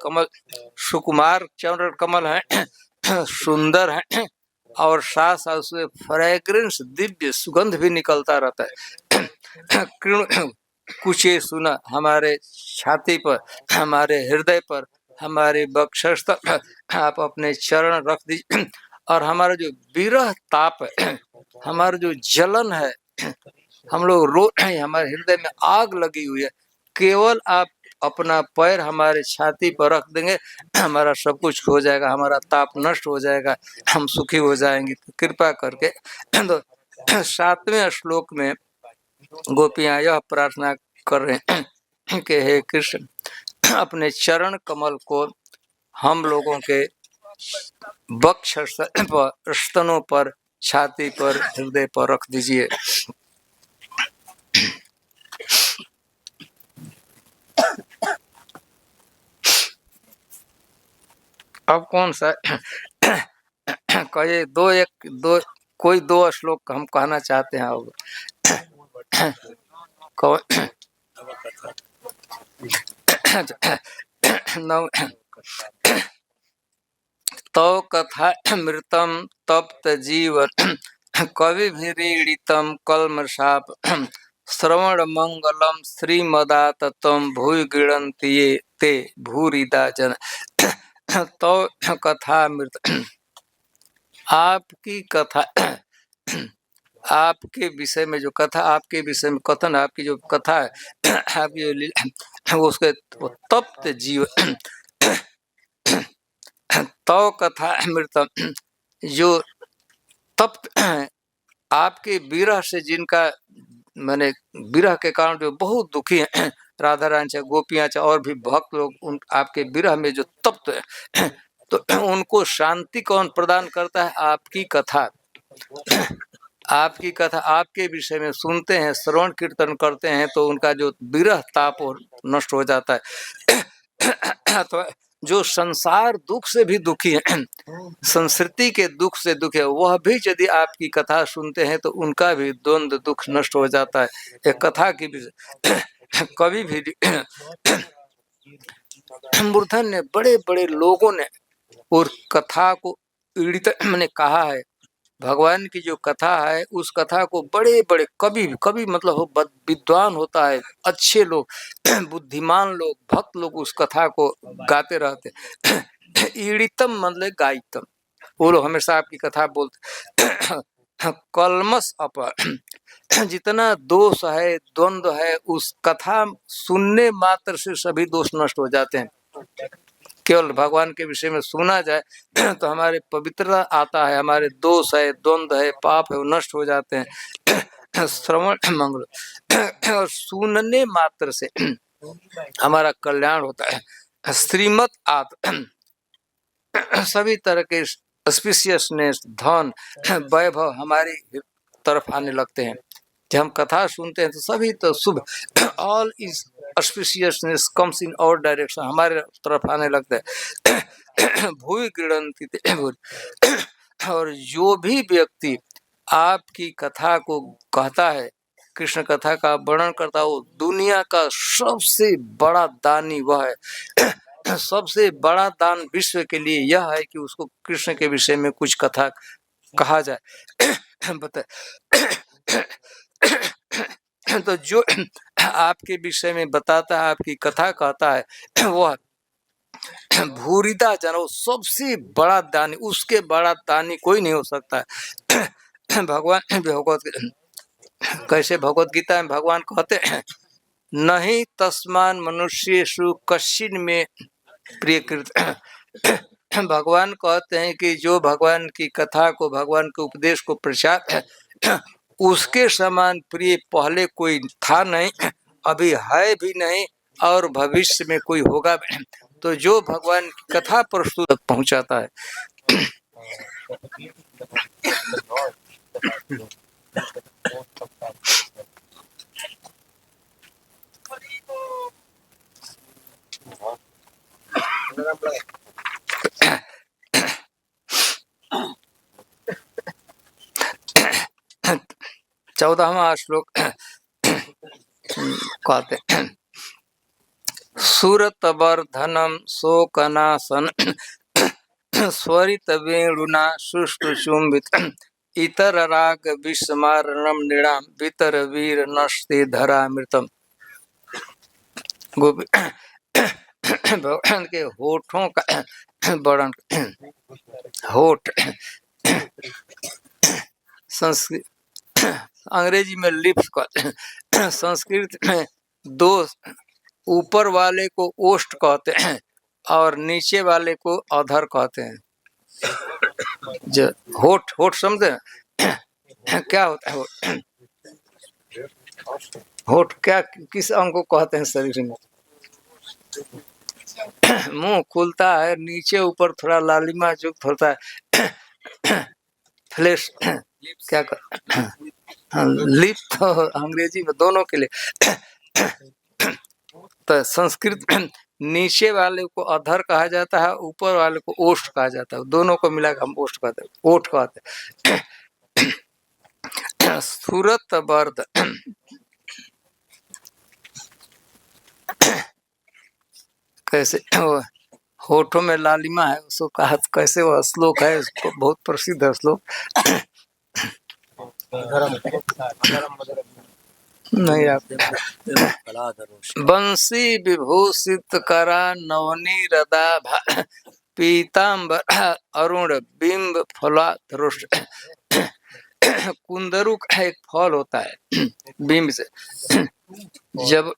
कमल सुकुमार चरण कमल है, सुंदर है और साथ साथ उसमें फ्रेग्रेंस, दिव्य सुगंध भी निकलता रहता है। कुछ सुना हमारे छाती पर, हमारे हृदय पर, हमारे वक्षस्थ आप अपने चरण रख दीजिए। और हमारा जो विरह ताप है, हमारा जो जलन है, हम लोग रो रहे हैं, हमारे हृदय में आग लगी हुई है, केवल आप अपना पैर हमारे छाती पर रख देंगे, हमारा सब कुछ हो जाएगा, हमारा ताप नष्ट हो जाएगा, हम सुखी हो जाएंगे। तो कृपा करके तो 7वें श्लोक में गोपियां यह प्रार्थना कर रहे हैं कि हे कृष्ण, अपने चरण कमल को हम लोगों के वक्ष पर, स्तनों पर, छाती पर, हृदय पर रख दीजिए। अब कौन सा कहिए, दो कोई 2 श्लोक हम कहना चाहते हैं। अब तो कथा मृतम तप्त जीवन कवि भिरीडितम कल्मषाप श्रवण मंगलम श्रीमदाततम भूय गृणन्ति ये ते भूरिदा जन। तो कथा मृत, आपकी कथा, आपके विषय में जो कथा, आपके विषय में कथन, आपकी जो कथा है, आपकी जो वो उसके तप्त जीवन, तो कथा मृतम, जो तप्त आपके विरह से, जिनका मैंने विरह के कारण जो बहुत दुखी हैं, राधा रानी चाहे गोपियां चाहे और भी भक्त लोग, उन आपके विरह में जो तप्त है, तो उनको शांति कौन प्रदान करता है? आपकी कथा। आपकी कथा आपके विषय में सुनते हैं, श्रवण कीर्तन करते हैं, तो उनका जो विरह ताप नष्ट हो जाता है। तो जो संसार दुख से भी दुखी है, संस्कृति के दुख से दुखी है, वह भी यदि आपकी कथा सुनते हैं तो उनका भी द्वंद्व दुख नष्ट हो जाता है। एक कथा की कवि भी मूर्धन ने, बड़े बड़े लोगों ने और कथा को मैंने कहा है, भगवान की जो कथा है उस कथा को बड़े बड़े कवि मतलब हो, विद्वान होता है, अच्छे लोग, बुद्धिमान लोग, भक्त लोग उस कथा को गाते रहते। ईड़ितम मतलब गायितम, वो लोग हमेशा आपकी कथा बोलते। कलमस अपर, जितना दोष है, द्वंद्व है, उस कथा सुनने मात्र से सभी दोष नष्ट हो जाते हैं। केवल भगवान के विषय में सुना जाए तो हमारे पवित्रता आता है, हमारे दोष है, द्वंद्व है, पाप है, वो नष्ट हो जाते हैं। श्रवण मंगल और सुनने मात्र से हमारा कल्याण होता है। श्रीमत आत सभी तरह के स्पीशियसनेस, धन, वैभव हमारी तरफ आने लगते हैं। जब हम कथा सुनते हैं तो सभी तो शुभ, all is auspiciousness comes in our direction, हमारे तरफ आने लगता है। भूय गृणंति ते भूरि। और जो भी व्यक्ति आपकी कथा को कहता है, कृष्ण कथा का वर्णन करता है, वो दुनिया का सबसे बड़ा दानी वह है। सबसे बड़ा दान विश्व के लिए यह है कि उसको कृष्ण के विषय में कुछ कथा कहा जाए। बता तो जो आपके विषय में बताता है, आपकी कथा कहता है, वह भूरिदा जनो सबसे बड़ा दानी, उसके बड़ा दानी कोई नहीं हो सकता है। भगवान कैसे भगवत गीता में भगवान कहते हैं, नहीं तस्मान मनुष्येषु कश्चिन में प्रियकृत। भगवान कहते हैं कि जो भगवान की कथा को, भगवान के उपदेश को प्रचार, उसके समान प्रिय पहले कोई था नहीं, अभी है भी नहीं, और भविष्य में कोई होगा भी नहीं। तो जो भगवान की कथा प्रस्तुत पहुंचाता है, चौदहवां श्लोक कहते हैं, सुरत वर्धनम शोकनाशन स्वरित वेणुना सुष्टु चुंबित इतर राग विस्मारणम नृणाम वितर वीर नस्ते धरामृतम। भगवान के होठों का वर्णन, होठ संस्कृत अंग्रेजी में लिप्स कहते हैं, संस्कृत में दो, ऊपर वाले को ओष्ठ कहते हैं और नीचे वाले को अधर कहते हैं। जो होठ, होठ समझे क्या होता है होठ? होठ क्या, किस अंग को कहते हैं शरीर में? मुंह खुलता है, नीचे ऊपर थोड़ा लालिमा युक्त होता है, फ्लैश क्या कर, लिप तो अंग्रेजी में दोनों के लिए। तो संस्कृत में नीचे वाले को अधर कहा जाता है, ऊपर वाले को ओष्ठ कहा जाता है, दोनों को मिलाकर हम ओष्ठ कहते हैं, ओठ कहते हैं। सूरत वर्ध कैसे होठों में लालिमा है, उसको कहा कैसे, वह श्लोक है, उसको बहुत प्रसिद्ध है श्लोक। नहीं आप बंसी विभूषित करा नवनी रदा पीताम्बर अरुण बिंब फलाधरुष्ट। कुंदरू का एक फल होता है बिंब से, जब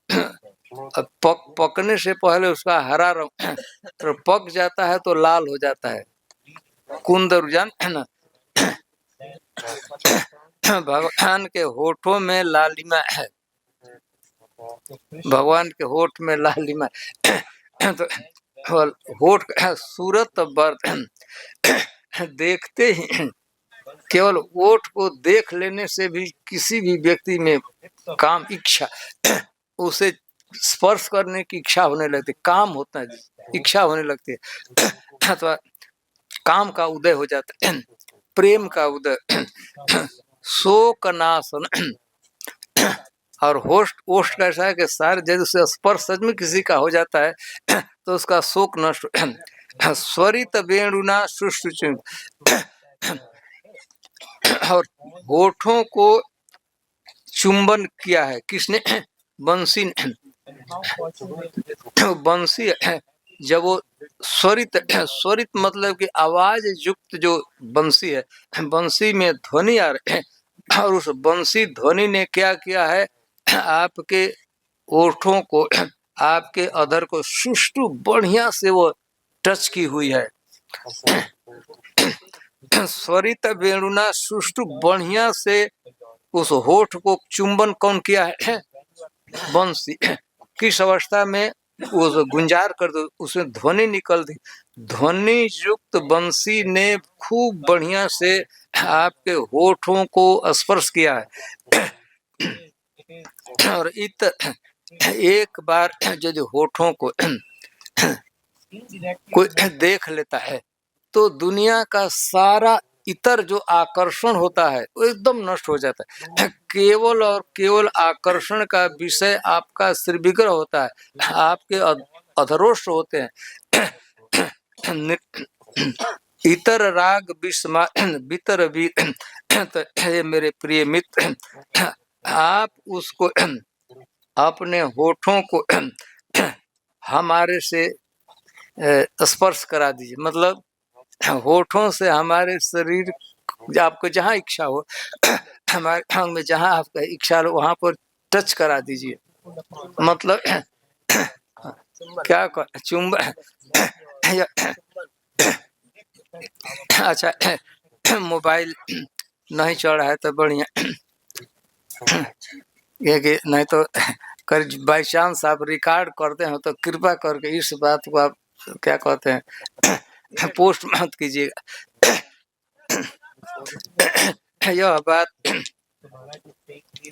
पकने से पहले उसका हरा रंग, तो पक जाता है तो लाल हो जाता है, कुंदरू जान है ना। भगवान के होठों में लालिमा है, भगवान के होठ में लालिमा। तो होठ सूरत वर्ध, देखते ही, केवल होठ को देख लेने से भी किसी भी व्यक्ति में काम इच्छा, उसे स्पर्श करने की इच्छा होने लगती, काम होता है, इच्छा होने लगती है, अथवा काम का उदय हो जाता है, प्रेम का उदय। शोकनाशन, और होष्ट, ओष्ठ कैसा है कि सारे जब उसे स्पर्श सच में किसी का हो जाता है तो उसका शोक नष्ट। स्वरित वेणुना सुष्टु, और होठों को चुंबन किया है किसने? बंसी ने। बंसी जब वो स्वरित, स्वरित मतलब कि आवाज युक्त जो बंसी है, बंसी में ध्वनि आ रही है, और उस बंसी ध्वनि ने क्या किया है, आपके ओठों को, आपके अधर को सुष्टु बढ़िया से वो टच की हुई है। स्वरित वेणुना सुष्टु बढ़िया से उस होठ को चुंबन कौन किया है? बंसी। किस अवस्था में? उस गुंजार कर दो, उसमें ध्वनि निकल दी, ध्वनि युक्त बंसी ने खूब बढ़िया से आपके होठों को स्पर्श किया है। और एक बार यदि होठों को कोई देख लेता है तो दुनिया का सारा इतर जो आकर्षण होता है वो एकदम नष्ट हो जाता है। केवल और केवल आकर्षण का विषय आपका श्री विग्रह होता है, आपके अधरोष्ट होते हैं। इतर राग विस्मा बितर भी तो हे मेरे प्रिय मित्र, आप उसको अपने होठों को हमारे से स्पर्श करा दीजिए। मतलब होठों से हमारे शरीर, आपको जहाँ इच्छा हो, हमारे अंग में जहाँ आपका इच्छा हो वहाँ पर टच करा दीजिए। मतलब क्या चुंब अच्छा, मोबाइल नहीं चल रहा है तो बढ़िया, ये कि नहीं तो कर बाई चांस आप रिकॉर्ड करते हो तो कृपा करके इस बात को आप क्या कहते हैं पोस्ट मत कीजिएगा। यह बात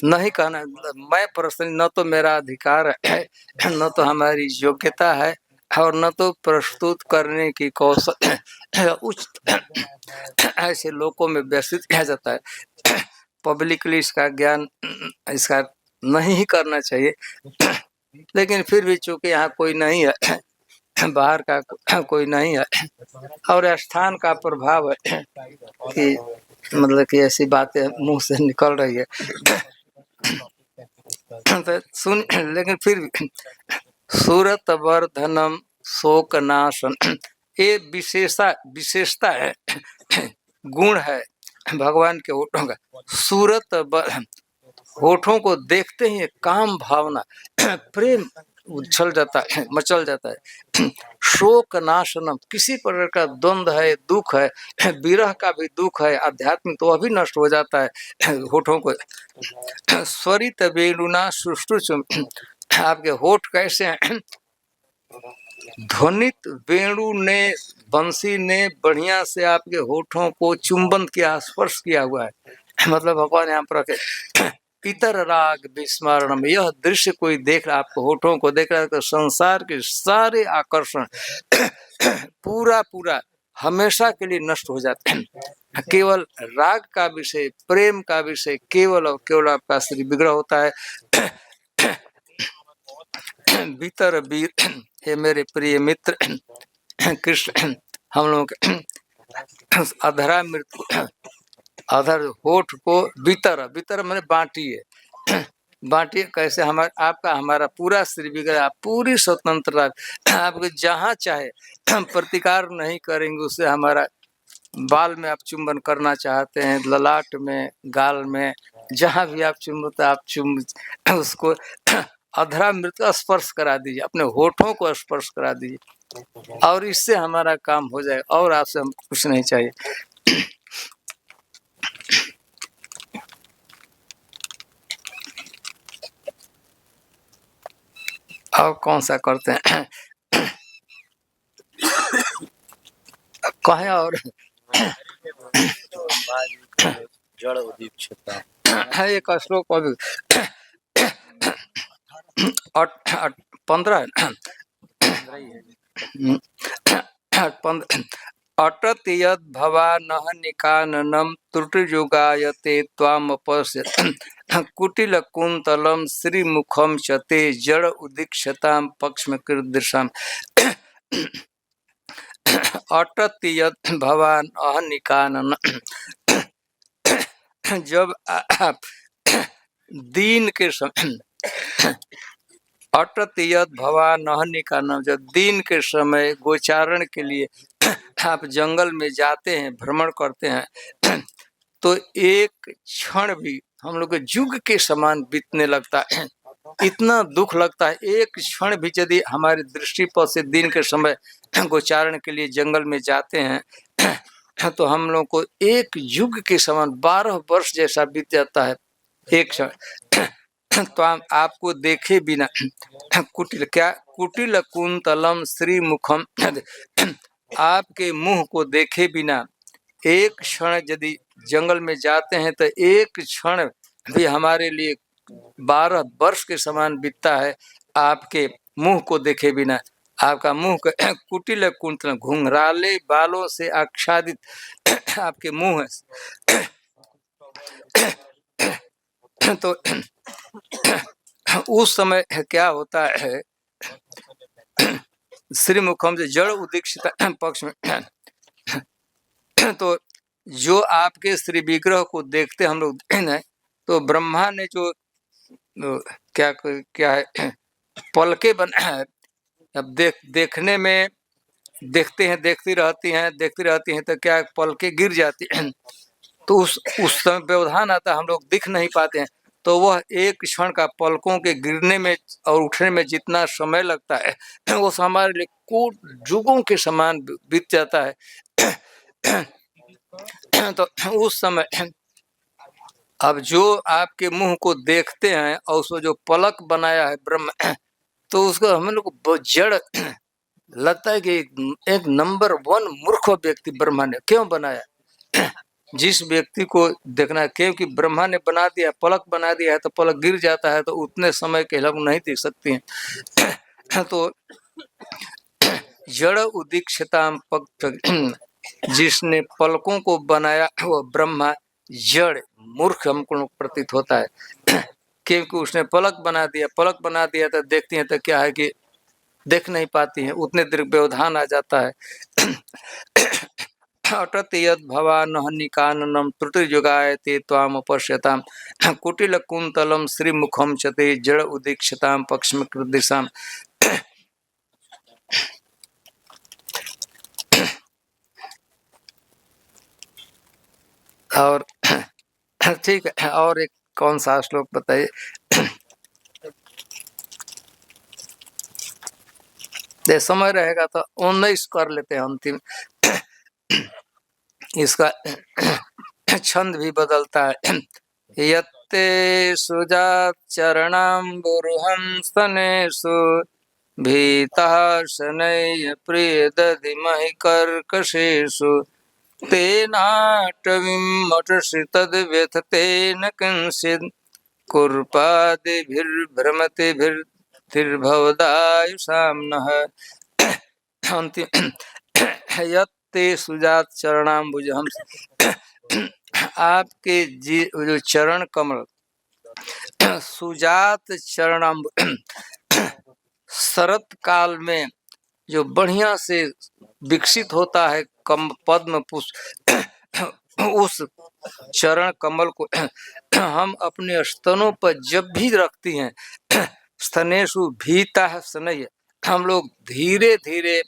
नहीं कहना, मैं पर्सनली न तो मेरा अधिकार है, न तो हमारी योग्यता है, और न तो प्रस्तुत करने की कौशल उच्च ऐसे लोगों में व्यवस्थित किया जाता है। पब्लिकली इसका ज्ञान इसका नहीं ही करना चाहिए। लेकिन फिर भी चूंकि यहाँ कोई नहीं है, बाहर का कोई नहीं है, और स्थान का प्रभाव है कि मतलब कि ऐसी बातें मुंह से निकल रही है तो सुन। लेकिन फिर भी सूरत वर्धनम शोक नाशन, ये विशेषता है, गुण है भगवान के होठों का। सूरत होठों को देखते ही काम भावना प्रेम उछल जाता है, मचल जाता है। शोक नाशनम, किसी प्रकार का द्वंद है, दुख है, विरह का भी दुख है, आध्यात्मिक तो अभी नष्ट हो जाता है होठों को। स्वरित वेणुना सुष्टुचुम, आपके होठ कैसे हैं? ध्वनित वेणु ने, बंसी ने बढ़िया से आपके होठों को चुंबन किया, स्पर्श किया हुआ है। मतलब भगवान यहाँ पर रखे। इतर राग विस्मरणम, यह दृश्य कोई देख रहा, आपको होठों को देख रहा है तो संसार के सारे आकर्षण पूरा हमेशा के लिए नष्ट हो जाते हैं। केवल राग का विषय, प्रेम का विषय केवल और केवल आपका श्री विग्रह होता है। भीतर वीर, हे मेरे प्रिय मित्र कृष्ण, हम लोग अधरा मृत्यु, अधर होठ को भीतर मैंने बांटिए। बांटिए कैसे? हमारा आपका हमारा पूरा श्री विग्रह, पूरी स्वतंत्रता, आपके जहाँ चाहे प्रतिकार नहीं करेंगे उससे। हमारा बाल में आप चुंबन करना चाहते हैं, ललाट में, गाल में, जहाँ भी आप चुंबते आप चुंब उसको अधरा मृत स्पर्श करा दीजिए, अपने होठों को स्पर्श करा दीजिए, और इससे हमारा काम हो जाएगा, और आपसे हम कुछ नहीं चाहिए। और कौन सा करते हैं? कहें और जड़ उदीक्षिता एक श्लोक अभी 15 अटत यद भवानः निकाननम त्रुटियुगायते त्वामपश्य कुटिल कुंतलम श्रीमुखम चते जड़ उदीक्षताम पक्ष्म कृदृशाम। अटत यद भवान अहनिकानन, जब आप दीन के समय, अटत यद भवान अहनिकानन, जब दीन के समय गोचारण के लिए आप जंगल में जाते हैं, भ्रमण करते हैं, तो एक क्षण भी हम लोग के युग के समान बीतने लगता है, इतना दुख लगता है। एक क्षण भी यदि हमारी दृष्टि पर से दिन के समय गोचारण के लिए जंगल में जाते हैं तो हम लोग को एक युग के समान 12 वर्ष जैसा बीत जाता है एक क्षण। तो हम आपको देखे बिना, कुटिल क्या, कुटिल कुंतलम श्री मुखम, आपके मुंह को देखे बिना एक क्षण यदि जंगल में जाते हैं तो एक क्षण भी हमारे लिए 12 वर्ष के समान बीतता है आपके मुंह को देखे बिना। आपका मुंह कुटिल कुंतल घुंघराले बालों से आच्छादित आपके मुंह है। तो उस समय क्या होता है, श्रीमुखम से जड़ उदीक्षित पक्ष में तो जो आपके श्री विग्रह को देखते हम लोग तो ब्रह्मा ने जो क्या क्या है पलके बनाया है। अब देखने में देखते हैं, देखती रहती हैं तो क्या पलके गिर जाती हैं, तो उस समय व्यवधान आता, हम लोग दिख नहीं पाते हैं। तो वह एक क्षण का पलकों के गिरने में और उठने में जितना समय लगता है वो हमारे लिए कोट युगों के समान बीत जाता है। तो उस समय अब जो आपके मुंह को देखते हैं और उसको जो पलक बनाया है ब्रह्म, तो उसको हम लोग को जड़ लगता है कि एक नंबर 1 मूर्ख व्यक्ति ब्रह्मा ने क्यों बनाया। जिस व्यक्ति को देखना, क्योंकि ब्रह्मा ने बना दिया, पलक बना दिया है, तो पलक गिर जाता है तो उतने समय के लोग नहीं देख सकती हैं। तो जड़ उदीक्षताम जिसने पलकों को बनाया वो ब्रह्मा जड़ मूर्ख हमको प्रतीत होता है, क्योंकि उसने पलक बना दिया तो देखती हैं तो क्या है कि देख नहीं पाती हैं, उतने देर व्यवधान आ जाता है। अटत यद भवान निकाननम त्रुटियुगायते त्वाम अपश्यताम कुटिल कुंतलम श्रीमुखम चते जड़ उदीक्षताम पक्ष्म कृदिशाम। और ठीक है, और एक कौन सा श्लोक बताइए। समय रहेगा तो 19 कर लेते हैं अंतिम। इसका छंद भी बदलता है। यत्ते सुजात चरणाम्बुरुहं स्तनेषु भीतः शनैः प्रिय दधिमहि कर्कशेषु तेनाटवीं मटसि तद्व्यथतेन किंचित् कुर्पादिभिर्भ्रमतिभिर्भवदायुषां नः। अंतिम यत्ते सुजात चरणाम्बुज, हम आपके जो चरण कमल सुजात चरणाम्बुज शरत काल में जो बढ़िया से विकसित होता है पद्म पुष्प, उस चरण कमल को हम अपने स्तनों पर जब भी रखती हैं, स्तनेषु भीता शनैः, हम लोग धीरे धीरे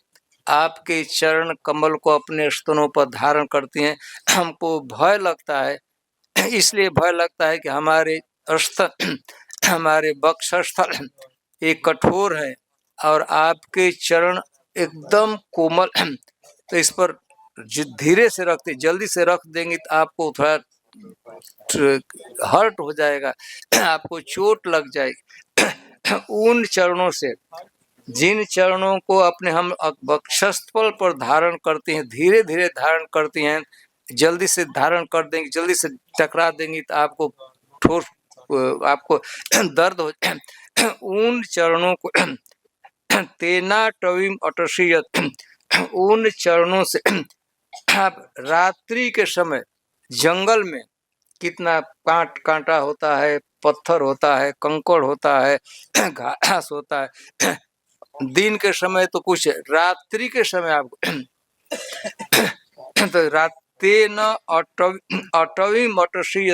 आपके चरण कमल को अपने स्तनों पर धारण करती हैं। हमको भय लगता है, इसलिए भय लगता है कि हमारे स्तन, हमारे वक्षस्थल एक कठोर है और आपके चरण एकदम कोमल, तो इस पर धीरे से रखते, जल्दी से रख देंगे तो आपको थोड़ा हर्ट हो जाएगा, आपको चोट लग जाएगी। उन चरणों से, जिन चरणों को अपने हम वक्षस्थल पर धारण करते हैं, धीरे धीरे धारण करती हैं, जल्दी से धारण कर देंगे, जल्दी से टकरा देंगी तो आपको ठोस, आपको दर्द हो जाए। उन चरणों को तेना टवीम अटसियत, उन चरणों से आप रात्रि के समय जंगल में कितना कांटा होता है, पत्थर होता है, कंकड़ होता है, घास होता है, दिन के समय तो कुछ, रात्रि के समय आपको तो रात्रि न अटवी मटसी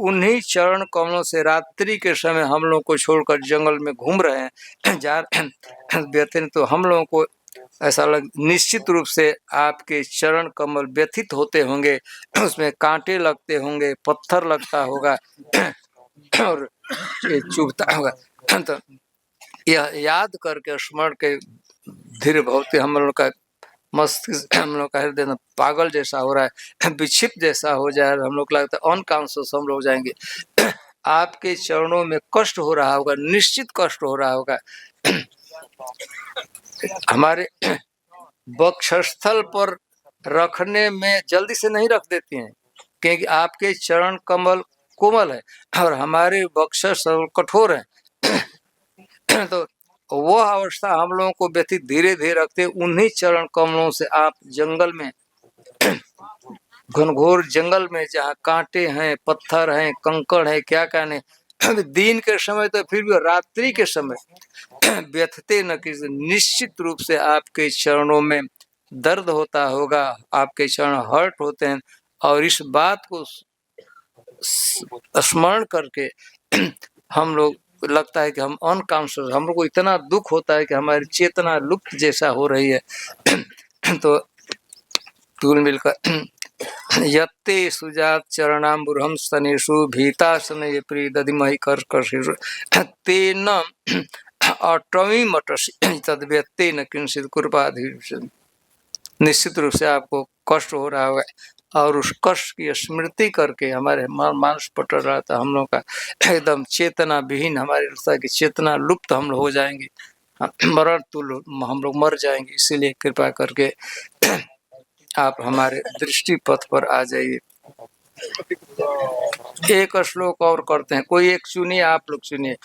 उन्हीं चरण कमलों से रात्रि के समय हम लोग को छोड़कर जंगल में घूम रहे हैं, जा व्यथित, तो हम लोगों को ऐसा लग, निश्चित रूप से आपके चरण कमल व्यथित होते होंगे, उसमें कांटे लगते होंगे, पत्थर लगता होगा और चुभता होगा। तो यह याद करके स्मरण के धीरे भवते हम लोग का मस्तिष्क, हम लोग का हृदय पागल जैसा हो रहा है, विक्षिप्त जैसा हो जाए, हम लोग लगता है अनकॉन्शियस हम लोग जाएंगे। आपके चरणों में कष्ट हो रहा होगा, निश्चित कष्ट हो रहा होगा। हमारे वक्षस्थल पर रखने में जल्दी से नहीं रख देती हैं, क्योंकि आपके चरण कमल कोमल है और हमारे बक्षस कठोर है। तो वह अवस्था हम लोगों को व्यतीत धीरे धीरे रखते, उन्हीं चरण कमलों से आप जंगल में, घनघोर जंगल में जहाँ कांटे हैं, पत्थर हैं, कंकड़ है, क्या कहने, दिन के समय तो फिर भी, रात्रि के समय व्यथते न किसी, निश्चित रूप से आपके चरणों में दर्द होता होगा, आपके चरण हर्ट होते हैं। और इस बात को स्मरण करके हम लोग, लगता है कि हम अनकॉन्शियस, हम लोग को इतना दुख होता है कि हमारी चेतना लुप्त जैसा हो रही है। तो तुल मिलकर यत्ते सुजात चरणाम्बुरहं स्तनेषु भीतासने प्रिय दधिमहि कर्कशेषु तेन अटवीमटसि तद्व्यत्ते न किंचित् कृपाधीर्षति। निश्चित रूप से आपको कष्ट हो रहा होगा और उस कष्ट की स्मृति करके हमारे मानस पटल रहा था, हम लोग का एकदम चेतना विहीन, हमारी लगता की चेतना लुप्त हम लोग हो जाएंगे, मरण तुल हम लोग मर जाएंगे। इसीलिए कृपा करके आप हमारे दृष्टि पथ पर आ जाइए। एक श्लोक और करते हैं, कोई एक सुनिए, आप लोग सुनिए।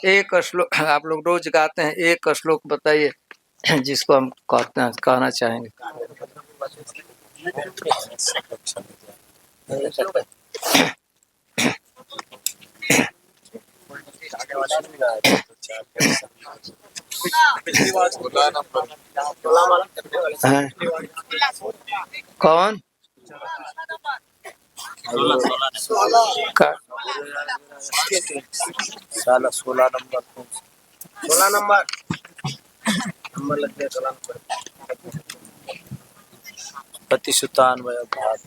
एक श्लोक आप लोग रोज गाते हैं, एक श्लोक बताइए जिसको हम कहते हैं, कहना चाहेंगे। कौन? 16 नंबर लग गया, 16 नंबर प्रतिशुतान्वय भाग।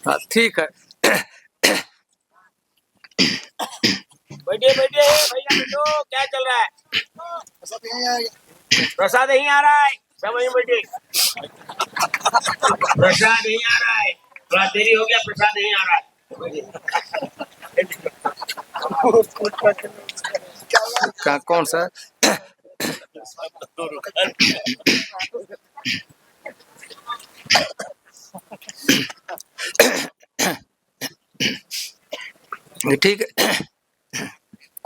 हाँ ठीक है। बैठिए बैठिए भैया, बैठो, क्या चल रहा है? प्रसाद नहीं आ रहा है, सब वहीं बैठे। प्रसाद नहीं आ रहा है, थोड़ा देरी हो गया, प्रसाद नहीं आ रहा है। कौन सा? ठीक है,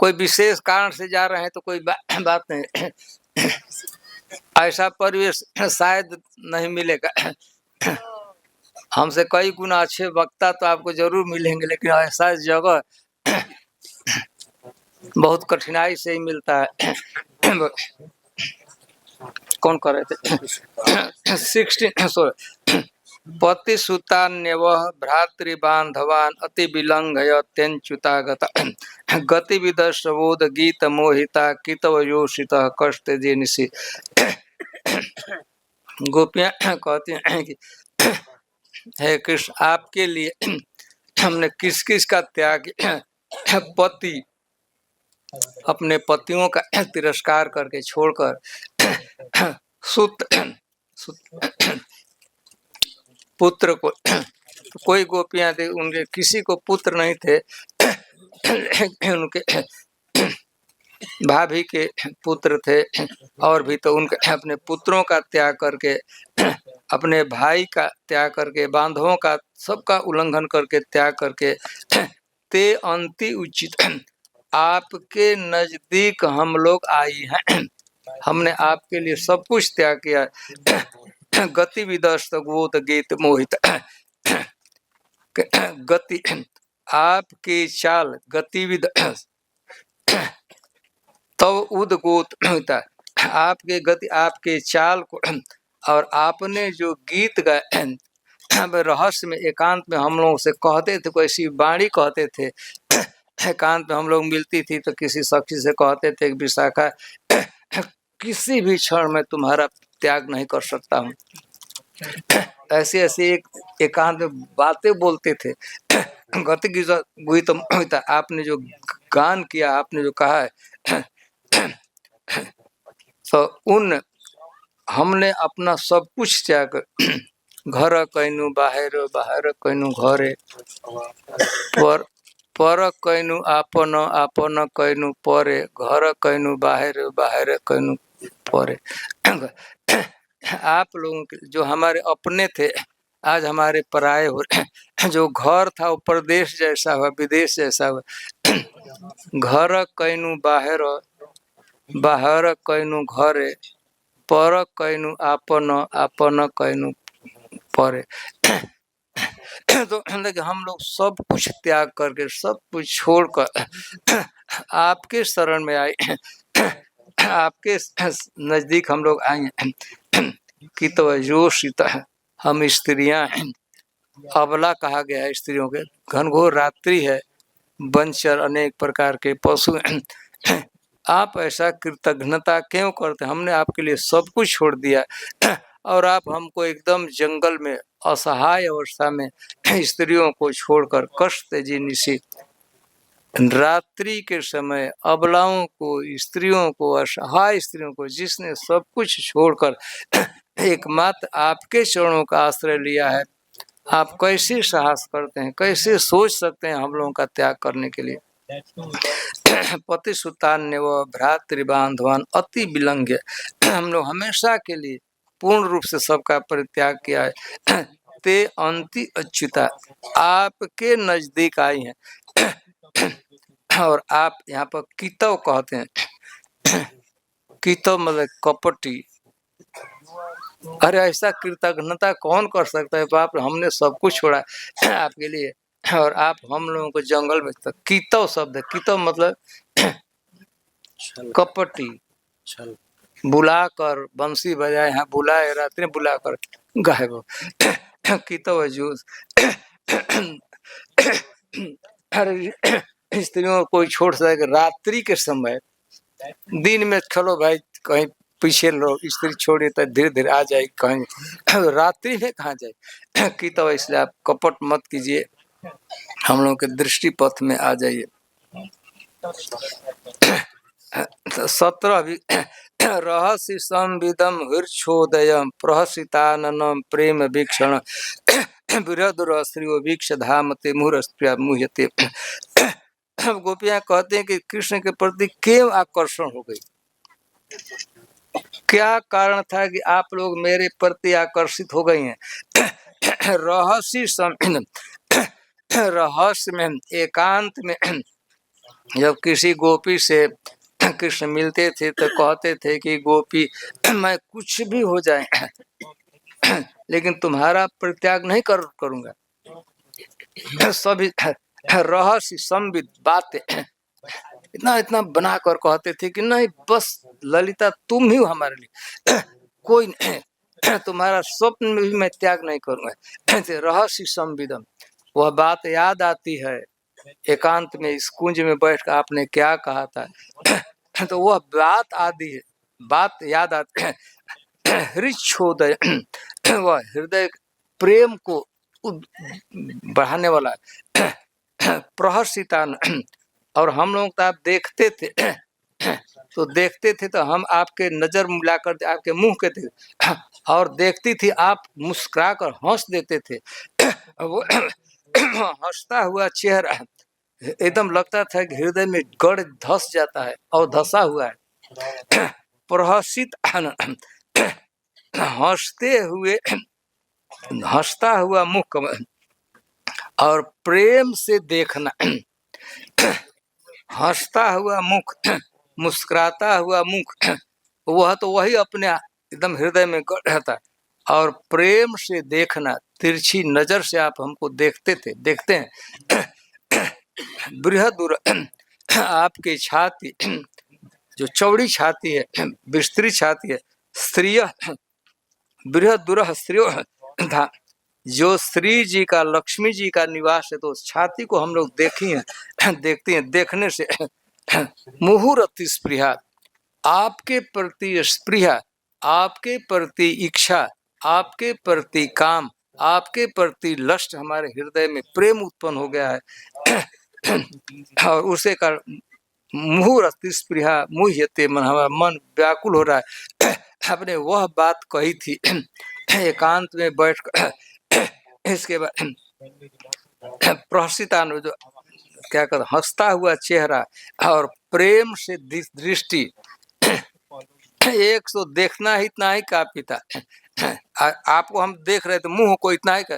कोई विशेष कारण से जा रहे हैं तो कोई बात नहीं, ऐसा परिवेश शायद नहीं मिलेगा। हमसे कई गुना अच्छे वक्ता तो आपको जरूर मिलेंगे, लेकिन ऐसा जगह बहुत कठिनाई से ही मिलता है। कौन कर रहे थे? 16 पति सुतान्यव भ्रातृबांधवान अति विलंघयत्यंच्युता गति विदशबोध गीत मोहिता कितवयोषित कष्ट जेनिसी। गोपियां कहती हैं कि हे कृष्ण, आपके लिए हमने किस किस का त्याग किया। पति, अपने पतियों का तिरस्कार करके छोड़कर, सुत पुत्र को, कोई गोपियां थे उनके किसी को पुत्र नहीं थे, उनके भाभी के पुत्र थे, और भी तो उनके अपने पुत्रों का त्याग करके, अपने भाई का त्याग करके, बांधवों का सबका उल्लंघन करके त्याग करके, ते अंति उचित आपके नजदीक हम लोग आई हैं, हमने आपके लिए सब कुछ त्याग किया। गति विदस्त गोद गीत मोहित, गति आपके चाल, गतिविद तब उदगोत होता, आपके गति, आपके चाल को, और आपने जो गीत गाए रहस्य में एकांत में हम लोगों से कहते थे, कोई ऐसी वाणी कहते थे, एकांत में हम लोग मिलती थी तो किसी साक्षी से कहते थे, विशाखा किसी भी क्षण में तुम्हारा त्याग नहीं कर सकता हूँ। ऐसे ऐसे एकांत में बातें बोलते थे। गति गीत होता, आपने जो गान किया, आपने जो कहा है, तो उन हमने अपना सब कुछ त्याग, घर कैनु बाहर, बाहर कैनु घरे, पर कैनु आपन, आपन कैनु परे, घर कैनु बाहर, बाहर कैनु परे। आप लोगों के जो हमारे अपने थे, आज हमारे पराये हो रहे हैं। जो घर था वो प्रदेश जैसा हुआ, विदेश जैसा हुआ। घर कैनु बाहर, बाहर कैनु घरे, पर कैनु आपन, आपन कैनु परे। तो देखिए हम लोग सब कुछ त्याग करके, सब कुछ छोड़कर आपके शरण में आए, आपके नजदीक हम लोग आए हैं। कि तो जोशित हम स्त्रियां हैं, अबला कहा गया है स्त्रियों के, घनघोर रात्रि है, वंचर अनेक प्रकार के पशु हैं। आप ऐसा कृतज्ञता क्यों करते? हमने आपके लिए सब कुछ छोड़ दिया और आप हमको एकदम जंगल में असहाय अवस्था में स्त्रियों को छोड़कर कष्ट जीनी सी रात्रि के समय अबलाओं को, स्त्रियों को, असहाय स्त्रियों को, जिसने सब कुछ छोड़कर एकमात्र आपके चरणों का आश्रय लिया है, आप कैसे साहस करते हैं, कैसे सोच सकते हैं हम लोगों का त्याग करने के लिए? पति सुतान्य व भ्रातृबांधवान अति विलंघ्य, हम लोग हमेशा के लिए पूर्ण रूप से सबका परित्याग किया है। ते अंति अच्युता, आपके नजदीक आई हैं। और आप यहाँ पर कितव कहते हैं, कितव मतलब कपटी। अरे ऐसा कृतज्ञता कौन कर सकता है? बाप, हमने सब कुछ छोड़ा आपके लिए और आप हम लोगों को जंगल में तक। कितव शब्द है, कितव मतलब कपटी, बुलाकर बंसी बजाए, यहाँ बुलाए, रात्रि बुलाकर गायब हो। कितव जूस। अरे स्त्रियों को छोड़ सके रात्रि के समय, दिन में चलो भाई कहीं पीछे लो, स्त्री छोड़िए तो धीरे धीरे आ जाए, कहीं रात्रि में कहाँ जाए? कि तो इसलिए आप कपट मत कीजिए, हम लोगों के दृष्टि पथ में आ जाइए। 17 रहस्य संविदम हृक्षोदयम प्रहसिताननम प्रेम वीक्षण विरदुर स्त्रियो वीक्ष धामते मुहरस्प्रिया मुह्यते। गोपियां कहते हैं कि कृष्ण के प्रति क्यों आकर्षण हो गई? क्या कारण था कि आप लोग मेरे प्रति आकर्षित हो गई हैं? रहस्य में, एकांत में जब किसी गोपी से कृष्ण मिलते थे तो कहते थे कि गोपी मैं कुछ भी हो जाए लेकिन तुम्हारा परित्याग नहीं करूंगा। सभी रहस्य संविद बातें इतना इतना बनाकर कहते थे कि नहीं बस ललिता तुम ही हो हमारे लिए, कोई नहीं, तुम्हारा स्वप्न में भी मैं त्याग नहीं करूंगा। रहस्य संविदम, वह बात याद आती है एकांत में, इस कुंज में बैठकर आपने क्या कहा था, तो वह बात आदि है, बात याद आती है। हृक्षोदय, वह हृदय प्रेम को बढ़ाने वाला। प्रहर्षितान, और हम लोग तो आप देखते थे तो देखते थे तो हम आपके नजर मिलाकर आपके मुंह के थे और देखती थी आप मुस्कुरा कर हंस देते थे। वो हंसता हुआ चेहरा एकदम लगता था कि हृदय में गड़ धस जाता है और धसा हुआ है। प्रहसित हंसते हुए, हंसता हुआ मुख और प्रेम से देखना, हंसता हुआ मुख, मुस्कुराता हुआ मुख, वह तो वही अपने एकदम हृदय में रहता, और प्रेम से देखना, तिरछी नजर से आप हमको देखते थे, देखते हैं। बृहदुर, आपकी छाती जो चौड़ी छाती है, विस्तृत छाती है, स्त्रीय बृहदुर स्त्रियो था, जो श्री जी का, लक्ष्मी जी का निवास है, तो छाती को हम लोग देखी हैं, देखती हैं, देखने से मुहूर्त स्पृहा, आपके प्रति स्पृहा, आपके प्रति इच्छा, आपके प्रति काम, आपके प्रति लस्ट हमारे हृदय में प्रेम उत्पन्न हो गया है। और उसे का मुहूर्त स्पृहा मुह्यते, मन, हमारा मन व्याकुल हो रहा है। आपने वह बात कही थी एकांत में बैठ कर। इसके बाद प्रहसितान, जो क्या कहते, हंसता हुआ चेहरा और प्रेम से दृष्टि, एक सो देखना ही इतना ही काफी था। आपको हम देख रहे थे, मुंह को इतना है कि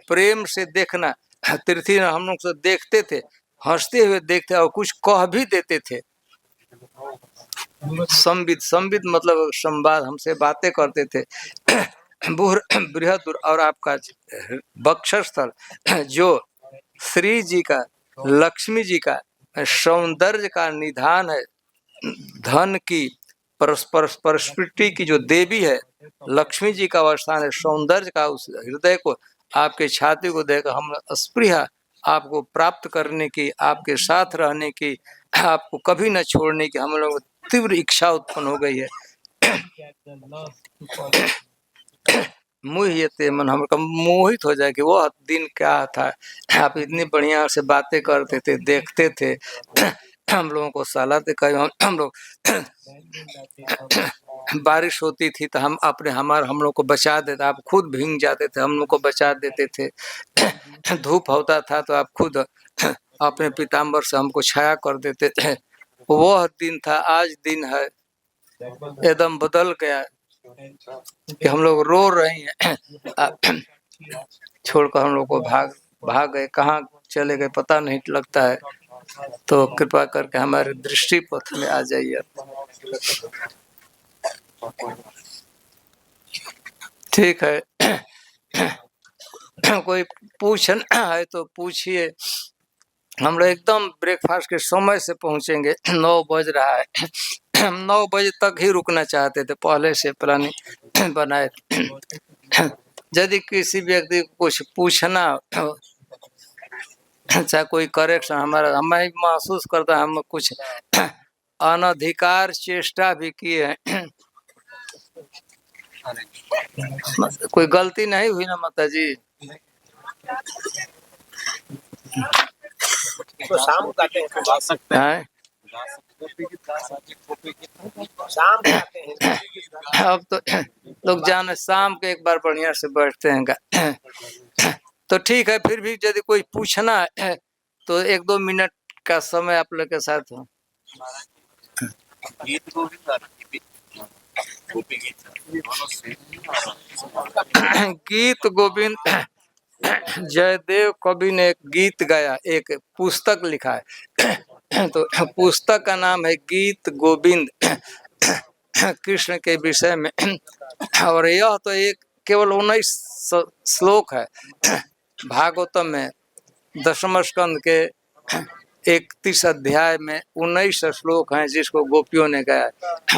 प्रेम से देखना। तीर्थी हम लोग से देखते थे, हंसते हुए देखते और कुछ कह भी देते थे। संबित मतलब संवाद, हमसे बातें करते थे। बृहद और आपका वक्षस्थल जो श्री जी का, लक्ष्मी जी का सौंदर्य का निधान है, धन की परस्पृष्टि की जो देवी है लक्ष्मी जी का स्थान है, सौंदर्य का उस हृदय को, आपके छाती को देखकर हम स्पृहा आपको प्राप्त करने की, आपके साथ रहने की, आपको कभी न छोड़ने की हम लोग तीव्र इच्छा उत्पन्न हो गई है। मोहिते मन, हम मोहित हो जाए कि वो दिन क्या था, आप इतनी बढ़िया से बातें करते थे, देखते थे, हम लोगों को सहलाते। कहीं हम लोग बारिश होती थी तो हम लोग को बचा देते, आप खुद भीग जाते थे, हम लोग को बचा देते थे। धूप होता था तो आप खुद अपने पीताम्बर से हमको छाया कर देते थे। वह दिन था, आज दिन है एकदम बदल गया कि हम लोग रो रहे हैं। छोड़कर हम लोग को भाग गए, कहाँ चले गए पता नहीं लगता है। तो कृपा करके हमारे दृष्टि पथ में आ जाइए। ठीक है, कोई पूछना है तो पूछिए। हम लोग एकदम ब्रेकफास्ट के समय से पहुंचेंगे, 9 बज रहा है। हम 9 बजे तक ही रुकना चाहते थे, पहले से प्लानिंग बनाए। यदि किसी व्यक्ति को कुछ पूछना, चाहे कोई करेक्शन, हमें महसूस करता है हम कुछ अनधिकार चेष्टा भी किए हैं, कोई गलती नहीं हुई ना माता जी? तो शाम को आते हैं, जा सकते हैं, शाम को आते हैं। अब तो लोग जाने शाम के एक बार बढ़िया से बैठते हैं। तो ठीक है, फिर भी यदि कोई पूछना है तो 1-2 मिनट का समय आप लोग के साथ हो। गीत गोविंद जयदेव कवि ने एक गीत गाया, एक पुस्तक लिखा है। तो पुस्तक का नाम है गीत गोविंद, कृष्ण के विषय में। और यह तो एक केवल 19 श्लोक है भागवतम में, 10वें स्कंद के 31 अध्याय में 19 श्लोक हैं जिसको गोपियों ने गाया।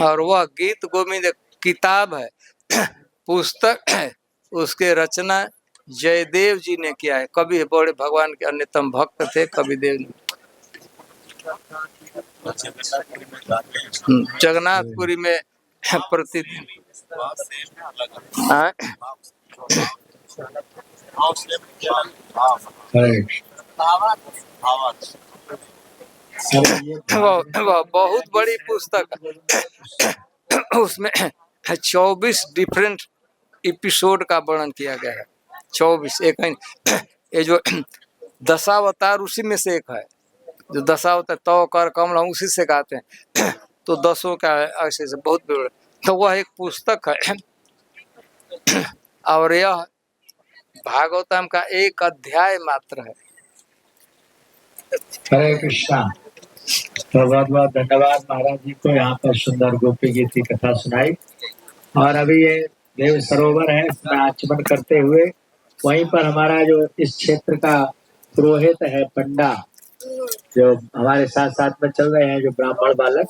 और वह गीत गोविंद एक किताब है, पुस्तक है, उसके रचना जयदेव जी ने किया है। कवि बड़े भगवान के अन्यतम भक्त थे कविदेव जी। जगन्नाथपुरी में प्रति वह बहुत बड़ी पुस्तक, उसमें 24 डिफरेंट एपिसोड का वर्णन किया गया है। 24 एक ये जो दशावतार उसी में से एक है, जो दशावतार तो कर कमल हम उसी से गाते हैं। तो 10 का ऐसे से बहुत बड़ा, तो वह एक पुस्तक है। और यह भागवतम का एक अध्याय मात्र है। हरे कृष्णा। तो बहुत बहुत धन्यवाद महाराज जी को, यहाँ पर सुंदर गोपी गीत की कथा सुनाई। और अभी ये देव सरोवर है, इसमें आचमन करते हुए वहीं पर हमारा जो इस क्षेत्र का पुरोहित है, पंडा, जो हमारे साथ साथ में चल रहे हैं, जो ब्राह्मण बालक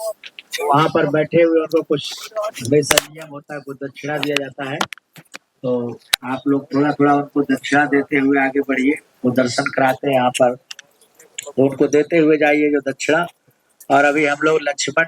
वहाँ पर बैठे हुए, उनको कुछ हमेशा नियम होता है, कुछ दक्षिणा दिया जाता है। तो आप लोग थोड़ा थोड़ा उनको दक्षिणा देते हुए आगे बढ़िए, वो दर्शन कराते हैं यहाँ पर, उनको देते हुए जाइए जो दक्षिणा। और अभी हम लोग लक्ष्मण